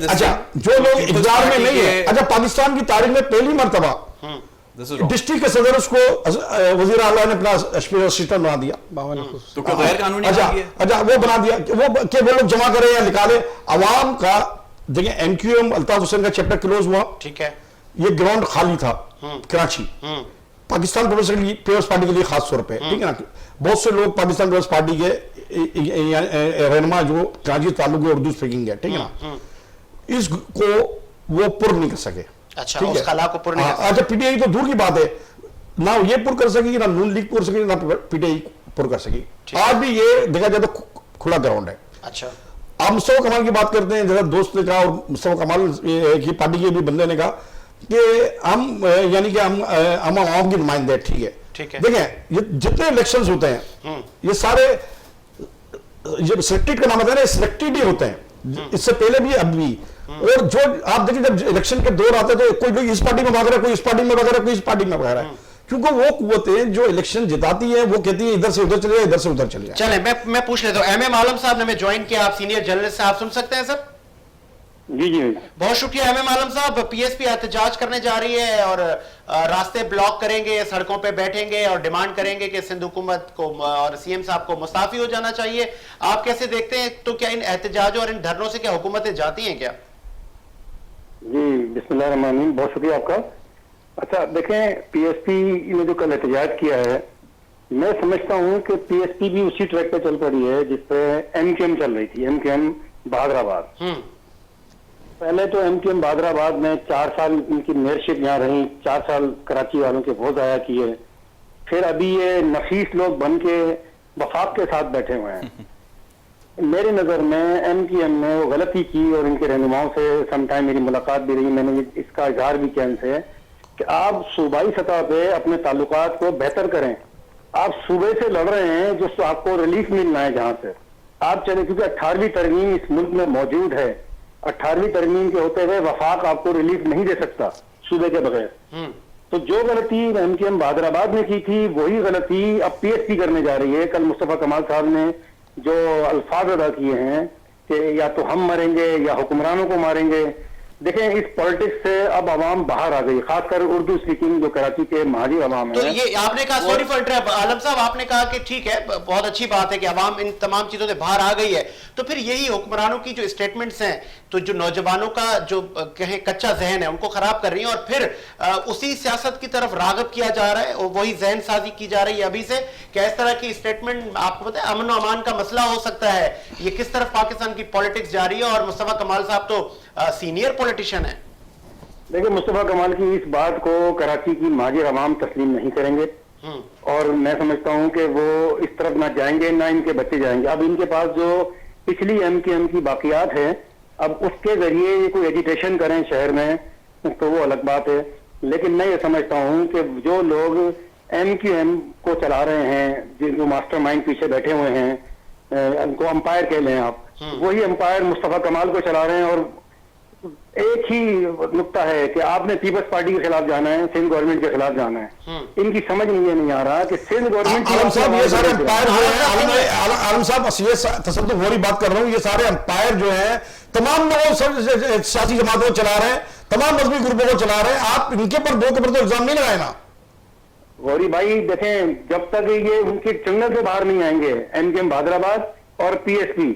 अच्छा जो लोग इक़्तिदार में नहीं है, अच्छा पाकिस्तान की तारीख में पहली मरतबा डिस्ट्रिक्ट के सदर उसको वजीर आला ने अपना असिस्टेंट बना दिया, तो क्या गैर कानूनी? अच्छा वो बना दिया वो लोग जमा करें या निकाले अवाम का। देखिए एमक्यूएम अल्ताफ हुसैन का चैप्टर क्लोज हुआ, ठीक है, ये ग्राउंड खाली था कराची, पाकिस्तान पीपल्स पार्टी के लिए खास तौर पे, ठीक है ना। बहुत से लोग पाकिस्तान पीपल्स पार्टी के रहनुमा जो कराची ताल्लुक है उर्दू स्पीकिंग है, ठीक है ना, इसको वो पुर नहीं कर सके। अच्छा, उस खला को पुर नहीं कर सके। अच्छा, पीटीआई तो दूर की बात है, ना ये पुर कर सकेगी, ना नून लीग पुर सकेगी, ना पीटीआई पुर कर सकेगी। आज भी ये देखा जाए तो खुला ग्राउंड है। अच्छा, आप मुस्तफा कमाल की बात करते हैं, जरा दोस्त ने कहा, और मुस्तफा कमाल की पार्टी के भी बंदे ने कहा कि हम यानी कि हम आवाम की नुमाइंदे, ठीक है, ठीक है। देखें ये जितने इलेक्शंस होते हैं ये सारे ये सिलेक्टेड का नाम होता है ना, सिलेक्टेड ही होते हैं, इससे पहले भी अब भी। और जो आप देखिए जब इलेक्शन के दौर आते थे, कोई लोग इस पार्टी में भाग रहा है, कोई इस पार्टी में भाग रहा है, कोई इस पार्टी में भाग रहा है, क्योंकि वो कुव्वतें जो इलेक्शन जिताती है वो कहती है इधर से उधर चले जाए, इधर से उधर चले जाए। चले मैं पूछ लेता हूं, एमएम आलम साहब ने हमें ज्वाइन किया, आप सीनियर जर्नलिस्ट हैं, आप सुन सकते हैं सर? जी जी, बहुत शुक्रिया एमएम आलम साहब। पीएसपी एहतजाज करने जा रही है और रास्ते ब्लॉक करेंगे, सड़कों पे बैठेंगे और डिमांड करेंगे कि सिंध हुकूमत को और सीएम साहब को मुस्ताफी हो जाना चाहिए। आप कैसे देखते हैं? तो क्या इन एहतजाजों और इन धरनों से क्या हुकूमतें जाती हैं क्या? जी बिस्मिल्लाह रहमान रहीम, बहुत शुक्रिया आपका। अच्छा देखें, पीएसपी ने जो कल एहतजाज किया है, मैं समझता हूं कि पीएसपी भी उसी ट्रैक पे चल पड़ी है जिसपे एमकेएम चल रही थी, एमकेएम बहादराबाद। पहले तो एमकेएम बहादराबाद में 4 साल इनकी मेयरशिप यहाँ रही, 4 साल कराची वालों के वोट आया किए, फिर अभी ये नफीस लोग बन के वफाक के साथ बैठे हुए हैं। मेरी नजर में एमकेएम ने वो गलती की, और इनके रहनुमाओं से समटाइम मेरी मुलाकात भी रही, मैंने इसका इजहार भी किया इनसे कि आप सूबाई सतह पे अपने ताल्लुकात को बेहतर करें। आप सूबे से लड़ रहे हैं जो आपको रिलीफ मिलना है जहां से आप चले, क्योंकि 18वीं तरमीम इस मुल्क में मौजूद है। 18वीं तरमीम के होते हुए वफाक आपको रिलीफ नहीं दे सकता सूबे के बगैर। तो जो गलती एमकेएम बहादराबाद ने की थी वही गलती अब पीएसपी करने जा रही है। कल मुस्तफा कमाल साहब ने जो अल्फाज अदा किए हैं कि या तो हम मरेंगे या हुक्मरानों को मारेंगे, देखें इस पॉलिटिक्स से अब आवाम बाहर आ गई, खासकर उर्दू स्पीकिंग जो कराची के महाजी आवाम है। तो ये आपने कहा, सॉरी फॉर इंटरप्ट आलम साहब, आपने कहा कि ठीक है, बहुत अच्छी बात है कि आवाम इन तमाम चीजों से बाहर आ गई है, तो फिर यही हुक्मरानों की जो स्टेटमेंट्स हैं, तो जो नौजवानों का जो कहें कच्चा जहन है उनको खराब कर रही है, और फिर उसी सियासत की तरफ रागब किया जा रहा है और वही जहन साजी की जा रही है अभी से। क्या इस तरह की स्टेटमेंट, आपको पता है अमन अमान का मसला हो सकता है, ये किस तरफ पाकिस्तान की पॉलिटिक्स जा रही है? और मुस्तफा कमाल साहब तो सीनियर पॉलिटिशियन है। देखिए, मुस्तफा कमाल की इस बात को कराची की माजिर अवाम तस्लीम नहीं करेंगे। और मैं समझता हूं कि वो इस तरफ ना जाएंगे ना इनके बच्चे जाएंगे। अब इनके पास जो पिछली एमक्यूएम की बाकियात है, अब उसके जरिए ये कोई एजिटेशन करें शहर में तो वो अलग बात है। लेकिन मैं ये समझता हूं कि जो लोग एमक्यूएम को चला रहे हैं, जो मास्टरमाइंड पीछे बैठे हुए हैं, उनको अंपायर कह लें आप, वही अंपायर मुस्तफा कमाल को चला रहे हैं। और एक ही नुक्ता है कि आपने पीपल्स पार्टी के खिलाफ जाना है, सिंध गवर्नमेंट के खिलाफ जाना है। इनकी समझ में ये नहीं आ रहा कि सिंध गवर्नमेंट आलम साहब ये सारे अंपायर जो हैं, आलम साहब ये तसद्दुक़ वाली बात कर रहा हूँ, ये सारे अंपायर जो हैं तमाम लोगों सियासी जमातों को चला रहे हैं, तमाम मजहबी ग्रुपों को चला रहे हैं। आप इनके पर दो के ऊपर तो इल्जाम नहीं लगाए ना। गौरी भाई देखें, जब तक ये उनके चंगल से बाहर नहीं आएंगे, एमकेएम भादराबाद और पीएसपी,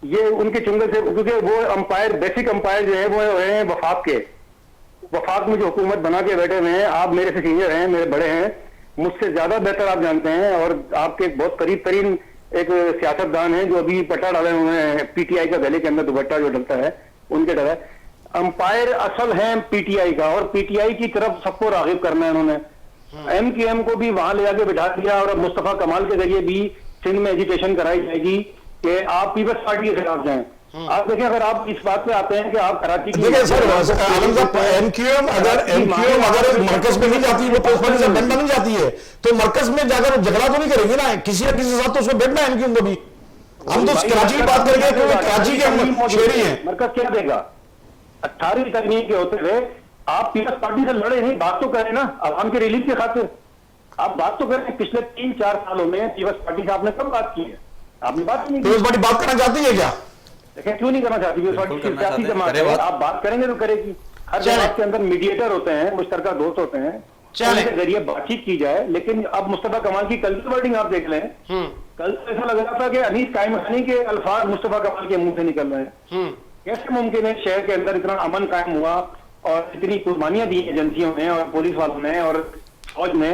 ये उनके चंगल से, क्योंकि वो अंपायर, बेसिक अंपायर जो है वो है वफाक के। वफाक में जो हुकूमत बना के बैठे हुए हैं, आप मेरे से सीनियर हैं, मेरे बड़े हैं, मुझसे ज्यादा बेहतर आप जानते हैं। और आपके बहुत करीब तरीन एक सियासतदान है जो अभी पट्टा डाले हुए हैं, पीटीआई का गले के अंदर दुपट्टा जो डलता है उनके डरा। अंपायर असल है पीटीआई का, और पीटीआई की तरफ सबको रागिब करना है उन्होंने। एमक्यूएम को भी वहां ले जाके बिठा दिया, और अब मुस्तफा कमाल के जरिए भी सिंध में एजुकेशन कराई जाएगी कि आप पीपल्स पार्टी के खिलाफ जाएं। आप देखें, अगर आप इस बात पे आते हैं कि आप कराची की, देखिए सर, एमक्यूएम अगर मरकज में नहीं जाती, वो पीपल्स से बंदा नहीं जाती है, तो मरकज में जाकर झगड़ा तो नहीं करेगी ना, किसी न किसी के साथ तो उसमें बैठना है एमक्यूएम को भी। हम तो कराची की बात करेंगे क्योंकि कराची के हम शहरी हैं। मरकज क्या देगा? 18वीं तकनीक के होते हुए आप पीपल्स पार्टी से लड़े नहीं, बात तो करें ना आवाम के रिलीफ के खातिर। आप बात तो करें, पिछले 3-4 सालों में पीपल्स पार्टी से आपने कब बात की है? आपने बात नहीं की। पीपल्स पार्टी बात करना चाहती है क्या? देखिए, क्यों नहीं करना चाहती? पीपल्स पार्टी सियासी जमात है, आप बात करेंगे तो करेगी। हर जमात के अंदर मीडिएटर होते हैं, मुश्तरका दोस्त होते हैं, उनके जरिए बातचीत की जाए। लेकिन अब मुस्तफा कमाल की कल की वर्डिंग आप देख लें, कल तो ऐसा लग रहा था कि अनीस कायम खानी के अल्फाज मुस्तफा कमाल के मुंह से निकल रहे हैं। कैसे मुमकिन है शहर के अंदर इतना अमन कायम हुआ और इतनी कुर्बानियां दी एजेंसियों ने और पुलिस वालों ने और फौज ने,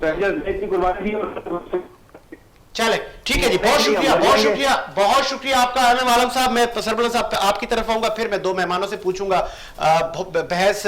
इतनी कुर्बानी दी। चले, ठीक है जी, बहुत शुक्रिया, बहुत शुक्रिया, बहुत शुक्रिया आपका आलम आलम साहब। मैं सरबला साहब आपकी तरफ आऊंगा, फिर मैं 2 मेहमानों से पूछूंगा। बहस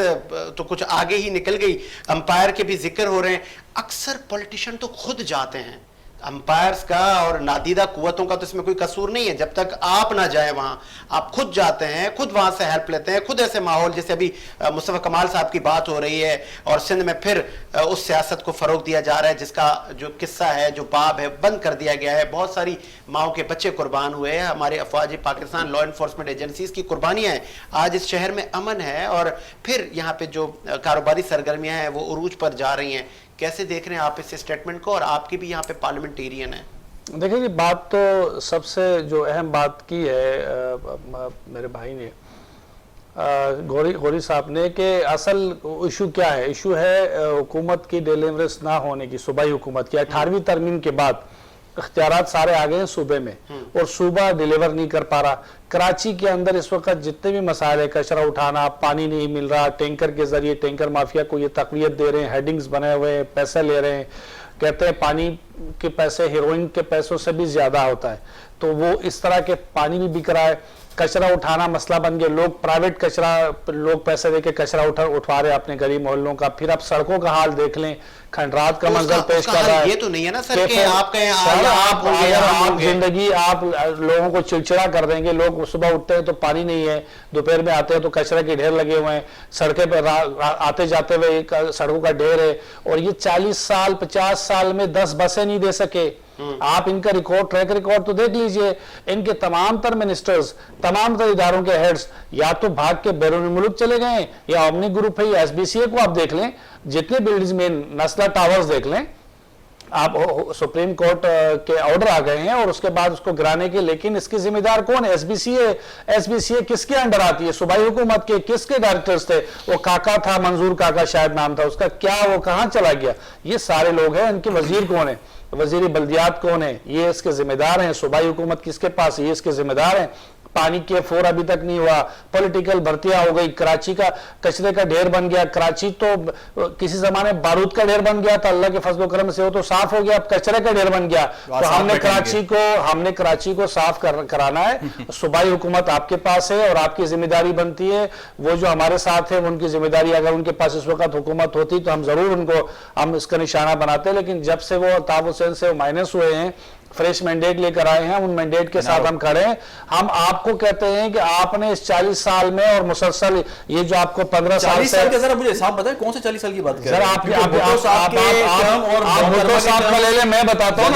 तो कुछ आगे ही निकल गई, अंपायर के भी जिक्र हो रहे हैं। अक्सर पॉलिटिशियन तो खुद जाते हैं, अंपायर्स का और नादीदा कुव्वतों का तो इसमें कोई कसूर नहीं है। जब तक आप ना जाए वहां, आप खुद जाते हैं, खुद वहां से हेल्प लेते हैं, खुद ऐसे माहौल, जैसे अभी मुस्तफा कमाल साहब की बात हो रही है और सिंध में फिर उस सियासत को फरोग दिया जा रहा है जिसका जो किस्सा है, जो बाब है, बंद कर दिया गया है। बहुत सारी माओं के बच्चे कुर्बान हुए हैं, हमारे अफवाज पाकिस्तान, लॉ इन्फोर्समेंट एजेंसीज की कुर्बानियां हैं। आज इस शहर में अमन है और फिर यहाँ पे जो कारोबारी सरगर्मियां हैं वो उरूज पर जा रही हैं। कैसे देख रहे हैं आप इस स्टेटमेंट को? और आपकी भी यहाँ पे पार्लियामेंटेरियन है। देखिए जी, बात तो सबसे जो अहम बात की है मेरे भाई ने, गौरी साहब ने, कि असल इशू क्या है। इशू है हुकूमत की डिलीवरेंस ना होने की, सूबाई हुकूमत की। 18वीं तरमीम के बाद इख्तियारात सारे आ गए हैं सूबे में और सूबा डिलीवर नहीं कर पा रहा। कराची के अंदर इस वक्त जितने भी मसाइल है, कचरा उठाना, पानी नहीं मिल रहा, टैंकर के जरिए टैंकर माफिया को ये तकवीत दे रहे हैं, हेडिंग्स बने हुए हैं, पैसे ले रहे हैं, कहते हैं पानी के पैसे हेरोइन के पैसों से भी ज्यादा होता है। तो वो इस तरह के पानी भी बिक रहा है, कचरा उठाना मसला बन गया। लोग प्राइवेट कचरा, लोग पैसे देके कचरा उठवा रहे हैं अपने गरीब मोहल्लों का। फिर आप सड़कों का हाल देख लें, खंडरात का मंजर पेश कर रहा है। ये तो नहीं है ना सर कि आप कहें आप जिंदगी आप लोगों को चिड़चिड़ा कर देंगे। लोग सुबह उठते हैं तो पानी नहीं है, दोपहर में आते हैं तो कचरे के ढेर लगे हुए हैं, सड़कें पर आते जाते हुए सड़कों का ढेर है। और ये 40 साल 50 साल में 10 बसें नहीं दे सके। आप इनका रिकॉर्ड, ट्रैक रिकॉर्ड तो देख लीजिए। इनके तमाम तर मिनिस्टर्स, तमाम तर इदारों के हेड्स या तो भाग के बैरून मुल्क चले गए, या ओमनी ग्रुप है या एसबीसीए को आप देख लें, जितने बिल्डिंग्स में नस्ला टावर्स देख लें आप, सुप्रीम कोर्ट के ऑर्डर आ गए हैं और उसके बाद उसको गिराने के। लेकिन इसके जिम्मेदार कौन है? एसबीसीए। एसबीसीए किसके अंडर आती है? सूबाई हुकूमत के किसके डायरेक्टर्स थे? वो काका था, मंजूर काका शायद नाम था उसका, क्या वो कहां चला गया? ये सारे लोग हैं। इनके वजीर कौन है? वजीर बल्दियात कौन है? ये इसके जिम्मेदार हैं। सूबाई हुकूमत किसके पास है? ये इसके जिम्मेदार हैं। पानी के फोर अभी तक नहीं हुआ, पॉलिटिकल भर्तियां हो गई, कराची का कचरे का ढेर बन गया। कराची तो किसी जमाने बारूद का ढेर बन गया था, अल्लाह के फजल करम से वो तो साफ हो गया, अब कचरे का ढेर बन गया। तो हमने कराची को साफ कराना है। सूबाई हुकूमत आपके पास है और आपकी जिम्मेदारी बनती है, वो जो हमारे साथ है उनकी जिम्मेदारी, अगर उनके पास इस वक्त हुकूमत होती तो हम जरूर उनको हम इसका निशाना बनाते, लेकिन जब से वो अल्ताफ हुसैन से माइनस हुए हैं, फ्रेश मैंडेट लेकर आए हैं, उन मैंडेट के साथ हम खड़े हैं। हम आपको कहते हैं कि आपने इस 40 साल में और मुसलसल ये जो आपको 15 साल से जरा मुझे साहब बताएं कौन से 40 साल की बात कर रहे हैं? आप भुट्टो साहब का ले लें, मैं बताता हूँ।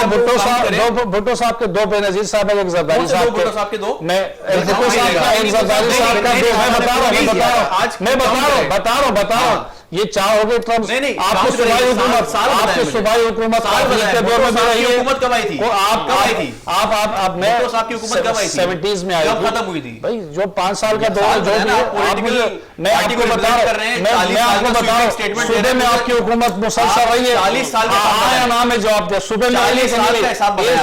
भुट्टो साहब के दो, बेनजीर साहब एक जरदारी साहब के, मैं भुट्टो साहब का एक जरदारी साहब का दो, मैं बता रहा हूँ ये चाहोगे तो आपको सूबाई हुकूमत के दौर में भी रही है। हुकूमत कब आई थी? वो आप कब आई थी? आप मैं भुट्टो साहब की हुकूमत कब आई थी? 70s में आई थी। कब खत्म हुई थी? भाई जो 5 साल का दौर है, जो भी मैं आपको बता रहा हूँ, सूबे में आपकी हुकूमत मुसलसल रही है। 40 साल आया नाम है जवाब दिया, सूबे में ये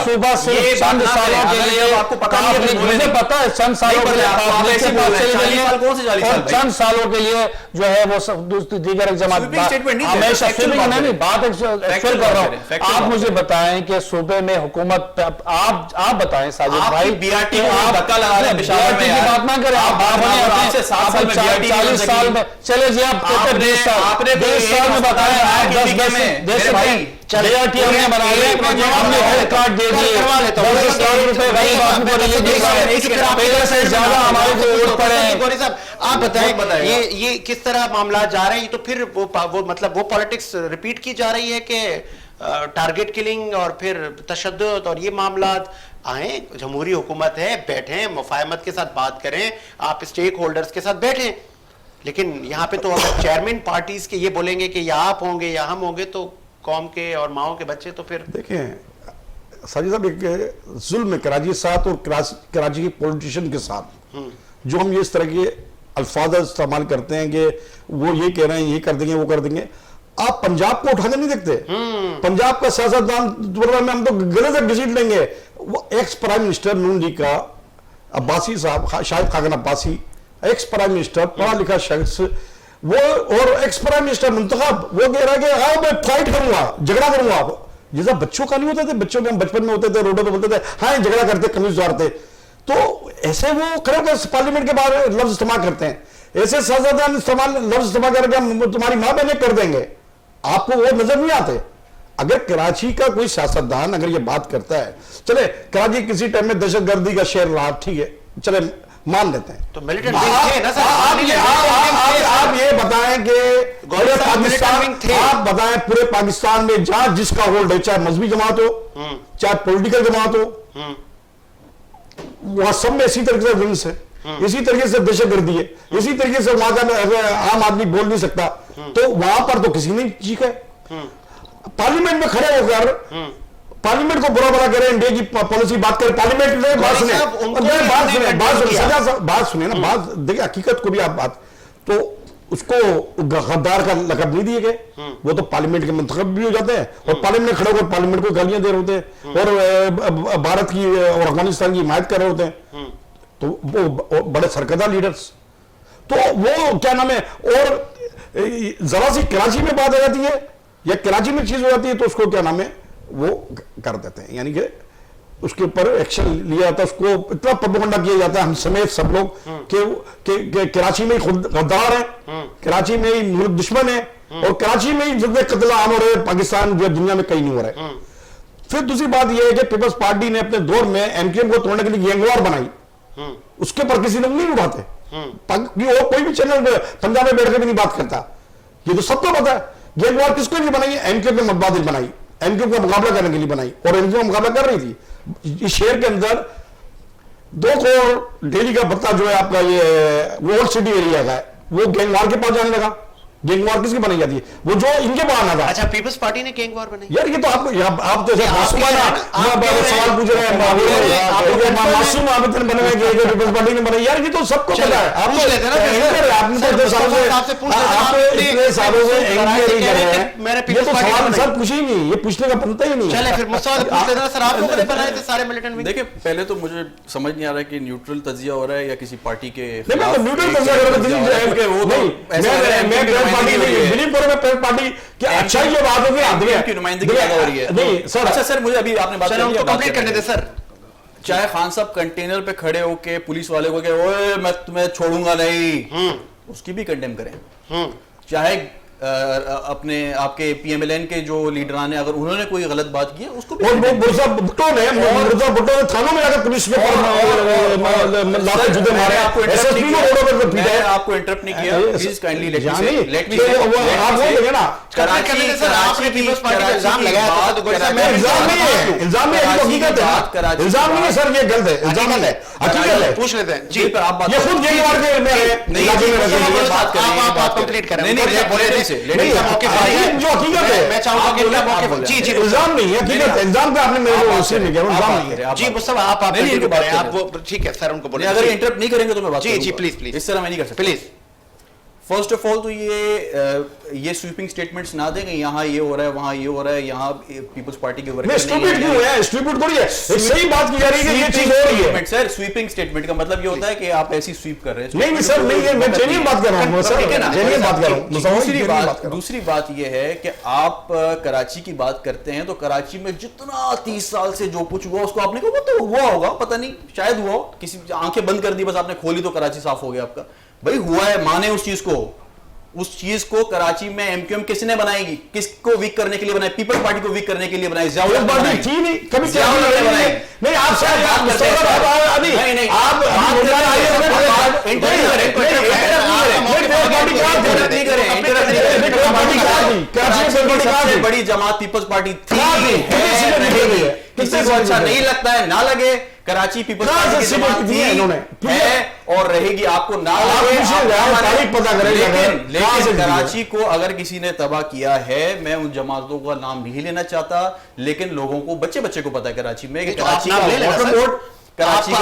सूबा सिर्फ चंद सालों के लिए आपको पता है, मुझे पता है चंद सालों के लिए, चंद सालों के लिए जो है वो दीगर जमात हमेशा नहीं बात एक्चुअल कर रहा हूँ। आप मुझे बताएं कि सूबे में हुकूमत, आप बताएं साजिद भाई, बीआरटी को धक्का लगा रहे हैं पेशावर में, की बात ना करें आप। 40 साल में चले जी, आप 20 साल में बताएं, आप 10 देश भाई बीआरटी हमने बना लिया, हमने हेल्थ कार्ड दे दिए, 10 लाख रुपए गरीब आदमी को रिलीफ दिया, पहले से ज्यादा हमारे को वोट पड़े हैं। गौरी साहब आप बताएं ये किस तरह मामला जा रहे हैं? तो फिर वो मतलब वो पॉलिटिक्स रिपीट की जा रही है कि टारगेट किलिंग और फिर तशद्दुद और ये मामला आए। जमहूरी हुकूमत है, बैठें, मुफाहमत के साथ बात करें, आप स्टेक होल्डर्स के साथ बैठें, लेकिन यहाँ पे तो अगर चेयरमैन पार्टीज के ये बोलेंगे कि या आप होंगे या हम होंगे तो कौम के और माओ के बच्चे तो फिर देखें साजिद साहब, एक जुल्म है कराची के साथ और कराची के पॉलिटिशियन के साथ, जो हम ये इस तरह के अल्फाज इस्तेमाल करते हैं कि वो ये कह रहे हैं, ये कर देंगे, वो कर देंगे। आप पंजाब को उठाकर नहीं देखते? पंजाब का सियासतदान में हम तो गले से घसीट लेंगे। वो एक्स प्राइम मिनिस्टर नून लीग का अब्बासी साहब, Shahid Khaqan Abbasi, ex prime minister, पढ़ा लिखा शख्स, वो और एक्स प्राइम मिनिस्टर मुंतखब, वो कह रहा है कि हाँ मैं फाइट करूंगा, झगड़ा करूंगा। जैसा बच्चों का नहीं होते थे, बच्चों के हम बचपन में होते थे, रोडों पे बोलते थे हाँ झगड़ा करते, कमीज उतारते, तो ऐसे वो खड़े पार्लियामेंट के बाहर लफ्ज इस्तेमाल करते हैं। ऐसे सियासतदान लफ्ज इस्तेमाल करके हम तुम्हारी मां बहने कर देंगे, आपको वो नजर नहीं आते। अगर कराची का कोई सियासतदान अगर ये बात करता है, चले कराची किसी टाइम में दहशतगर्दी का शहर रहा, ठीक है, चले मान लेते हैं, तो मिलिटेंट आप ये बताएं कि पूरे पाकिस्तान, आप बताएं पूरे पाकिस्तान में जहां जिसका होल्ड है, चाहे मजहबी जमात हो, चाहे पॉलिटिकल जमात हो, वहां सब में इसी तरीके से विंग्स है, इसी तरीके से दहशतगर्दी है, इसी तरीके से वहां का आम आदमी बोल नहीं सकता, तो वहां पर तो किसी ने चीखा है। पार्लियामेंट में खड़े होकर पार्लियामेंट को बुरा भला करें, इंडिया की पॉलिसी बात करें, पार्लियामेंट में बात सुने, बात सुने ना, बात देखिए, हकीकत को भी आप बात, तो उसको गद्दार का लकब नहीं दिए गए, वो तो पार्लियामेंट के मुंतखब भी हो जाते हैं और पार्लियामेंट में खड़े होकर पार्लियामेंट को गालियां दे रहे होते हैं और भारत की और अफगानिस्तान की हिमायत कर रहे होते हैं, तो वो बड़े सरकर्दा लीडर्स, तो वो क्या नाम है, और जरा सी कराची में बात आ जाती है या कराची में चीज हो जाती है तो उसको क्या नाम है वो कर देते हैं, यानी कि उसके ऊपर एक्शन लिया जाता है, उसको इतना प्रोपेगेंडा किया जाता है, हम समेत सब लोग कि कराची में ही खुद गद्दार है, कराची में ही मुल्क दुश्मन है और कराची में ही जितने कत्ल आम हो रहे हैं पाकिस्तान जो दुनिया में कहीं नहीं हो रहे। फिर दूसरी बात यह है कि पीपल्स पार्टी ने अपने दौर में एमकेएम को तोड़ने के लिए गैंगवार बनाई, उसके पर किसी लोग नहीं उठाते, और कोई भी चैनल पंजाब में बैठकर भी नहीं बात करता, ये तो सबको पता है। गैंगवार किसको लिए बनाई? एमकेएम ने मुतबादिल बनाई, एमकेएम का मुकाबला करने के लिए बनाई और एमकेएम का मुकाबला कर रही थी। इस शहर के अंदर 2 करोड़ डेली का भत्ता जो है आपका ये ओल्ड सिटी एरिया का है, वो गैंगवार के पास जाने लगा, गैंग वॉर किसकी बनाई जाती है? वो जो इनके बहाना था। अच्छा, पीपल्स पार्टी ने गैंग वॉर बनाई? यार ये तो आप तो मासूम सवाल पूछ रहे हैं, मासूम आवेदन बने हुए पीपल्स पार्टी ने बनाई। यार ये तो सबको पता है। आप पूछ लेते हैं ना, आपने तो 10 सालों से इतने सालों से एंकर नहीं कर रहे हैं, ये तो सवाल सर पूछे ही नहीं, ये पूछने का बनता ही नहीं। चले फिर मुझसे पूछ लेते हैं सर, आप लोगों ने बनाए थे सारे मिलिटेंट विंग? देखिए, पहले तो मुझे समझ नहीं आ रहा है कि न्यूट्रल तजिया हो रहा है या किसी पार्टी के नहीं, मैं तो न्यूट्रल तजिया कर रहा पार्टी की अच्छाई की बात होगी, की नुमाइंदगी ज्यादा हो रही है। नहीं सर, अच्छा सर, मुझे अभी आपने बात उनको कंप्लीट करने दे सर। चाहे खान साहब कंटेनर पे खड़े होके पुलिस वाले को कहे ओए मैं तुम्हें छोड़ूंगा नहीं, उसकी भी कंडेम करें। चाहे अपने आपके पीएमएलएन के जो लीडरान ने अगर उन्होंने कोई गलत बात की है उसको भी भुट्टो ने थानों में जाकर पुलिस में जूते मारे, एसएसपी को रोडों पर पीटा है। आपको इंटरप्ट नहीं किया, प्लीज काइंडली लेट मी आप बोल देंगे ना, इल्जाम नहीं है सर, ये गलत है, इल्जाम नहीं है, हकीकत है। पूछ लेते हैं जी, पर आप ये खुद गैंग वॉर के आप कंप्लीट करें। जो हकीकत है, मैं चाहूंगा कि जी जी, इल्जाम नहीं है, हकीकत है। इल्जाम पे आपने मेरे को उसी में किया, इल्जाम नहीं है। जी मुस्तफा, आप ठीक है सर, उनको बोले अगर इंटरप्ट नहीं करेंगे तो मैं बात जी जी, प्लीज प्लीज, इस तरह मैं नहीं कर सकता प्लीज। फर्स्ट ऑफ ऑल तो ये स्वीपिंग स्टेटमेंट्स ना देंगे, यहाँ ये हो रहा है, वहाँ ये हो रहा है, यहाँ पीपल्स पार्टी के वर्कर स्टूपिड क्यों है? स्टूपिड थोड़ी है, एक सही बात की जा रही है कि ये चीज हो रही है। सर, स्वीपिंग स्टेटमेंट का मतलब ये होता है कि आप ऐसी स्वीप कर रहे हैं। नहीं सर, नहीं है, मैं जेन्युइन बात कर रहा हूँ सर, जेन्युइन बात कर रहा हूँ। दूसरी बात ये है कि आप कराची की बात करते हैं तो कराची में जितना 30 साल से जो कुछ हुआ उसको आपने कहा वो तो हुआ होगा, पता नहीं शायद हुआ हो, किसी आंखें बंद कर दी बस आपने खोली तो कराची साफ हो गया आपका। भाई हुआ है, माने उस चीज को, उस चीज को कराची में एमक्यूएम किसने बनाएगी, किसको वीक करने के लिए बनाई? पीपल्स पार्टी को वीक करने के लिए बनाई, जियाउल पार्टी थी नहीं, कभी जियाउल ने बनाई नहीं। आप शायद बात करते हैं अभी, नहीं आप बड़ी जमात पीपल्स पार्टी थी, किसी को अच्छा नहीं लगता है ना लगे, कराची पीपल्स पार्टी की जमात थी, है और रहेगी, आपको ना लगे पता करें। लेकिन कराची को अगर किसी ने तबाह किया है, मैं उन जमातों का नाम नहीं लेना चाहता, लेकिन लोगों को बच्चे बच्चे को पता है कराची में कि कराची का वाटर बोर्ड, कराची का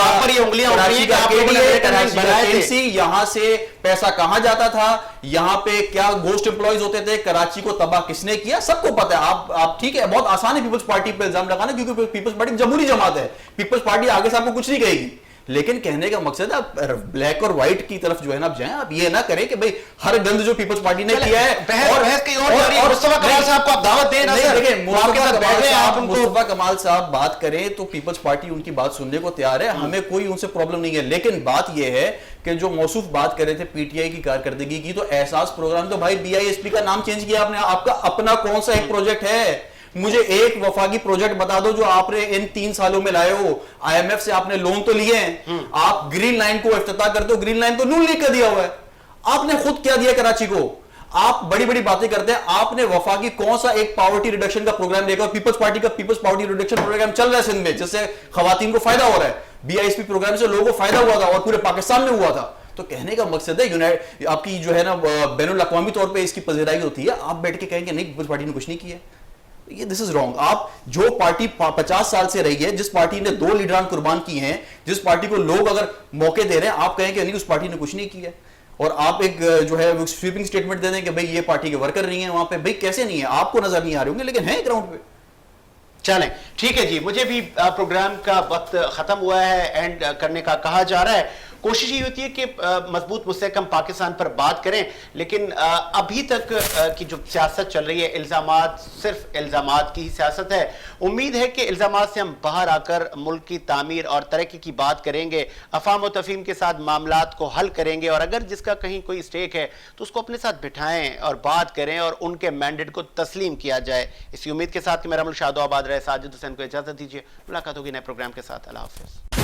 यहाँ से पैसा कहां जाता था, यहाँ पे क्या घोस्ट एम्प्लॉइज होते थे, कराची को तबाह किसने किया, सबको पता है। आप ठीक है, बहुत आसान है पीपल्स पार्टी पे इल्जाम लगाना, क्योंकि पीपल्स पार्टी जमहूरी जमात है, पीपल्स पार्टी आगे से आपको कुछ नहीं कहेगी। लेकिन कहने का मकसद है आप ब्लैक और व्हाइट की तरफ जो है ना आप जाएं, आप ये ना करें कि भाई हर गंद जो पीपल्स पार्टी ने किया है, बहस कहीं और जा रही है। मुस्तफा कमाल साहब को आप दावत दें ना सर, देखिए मुस्तफा कमाल साहब बात करें तो पीपल्स पार्टी उनकी बात सुनने को तैयार है, हमें कोई उनसे प्रॉब्लम नहीं है। लेकिन बात यह है कि जो मौसूफ बात कर रहे थे पीटीआई की कारकर्दगी की, तो एहसास प्रोग्राम तो भाई बीआईएसपी का नाम चेंज किया आपने, आपका अपना कौन सा एक प्रोजेक्ट है? मुझे एक वफाकी प्रोजेक्ट बता दो जो आपने इन 3 सालों में लाए हो। आईएमएफ से आपने लोन तो लिए हैं, आप ग्रीन लाइन को इफ्तिताह करते हो, ग्रीन लाइन तो नून लीग कर दिया हुआ है, आपने खुद क्या दिया कराची को? आप बड़ी बड़ी बातें करते हैं, आपने वफाकी कौन सा एक पॉवर्टी रिडक्शन का प्रोग्राम देखा? पीपल्स पार्टी का पीपल्स पॉवर्टी रिडक्शन प्रोग्राम चल रहा है सिंध में, जिससे खवातीन को फायदा हो रहा है, बीआईएसपी प्रोग्राम से लोगों को फायदा हुआ था और पूरे पाकिस्तान में हुआ था। तो कहने का मकसद है आपकी जो है ना बैनुल अक़वामी तौर पे इसकी पज़ीराई होती है, आप बैठ के कहेंगे नहीं पीपल्स पार्टी ने कुछ नहीं किया, ये दिस इज रॉन्ग। आप जो पार्टी 50 साल से रही है, जिस पार्टी ने 2 लीडरान कुर्बान किए हैं, जिस पार्टी को लोग अगर मौके दे रहे हैं, आप कहेंगे नहीं उस पार्टी ने कुछ नहीं किया, और आप एक जो है स्वीपिंग स्टेटमेंट दे दें कि भाई ये पार्टी के वर्कर नहीं है वहां पे। भाई कैसे नहीं है? आपको नजर नहीं आ रहे होंगे लेकिन है ग्राउंड पे। चलें, ठीक है जी, मुझे भी प्रोग्राम का वक्त खत्म हुआ है, एंड करने का कहा जा रहा है। कोशिश ये होती है कि मजबूत मुस्तहकम पाकिस्तान पर बात करें, लेकिन अभी तक की जो सियासत चल रही है, इल्जामात, सिर्फ इल्जामात की ही सियासत है। उम्मीद है कि इल्जामात से हम बाहर आकर मुल्क की तामीर और तरक्की की बात करेंगे, अफाम व तफहीम के साथ मामलात को हल करेंगे, और अगर जिसका कहीं कोई स्टेक है तो उसको अपने साथ बिठाएं और बात करें और उनके मैंडेट को तस्लीम किया जाए। इसी उम्मीद के साथ कि मेरा मुल्क शादो आबाद रहे। साजिद हुसैन को इजाजत दीजिए, मुलाकात होगी नए प्रोग्राम के साथ। अल्लाह हाफिज़।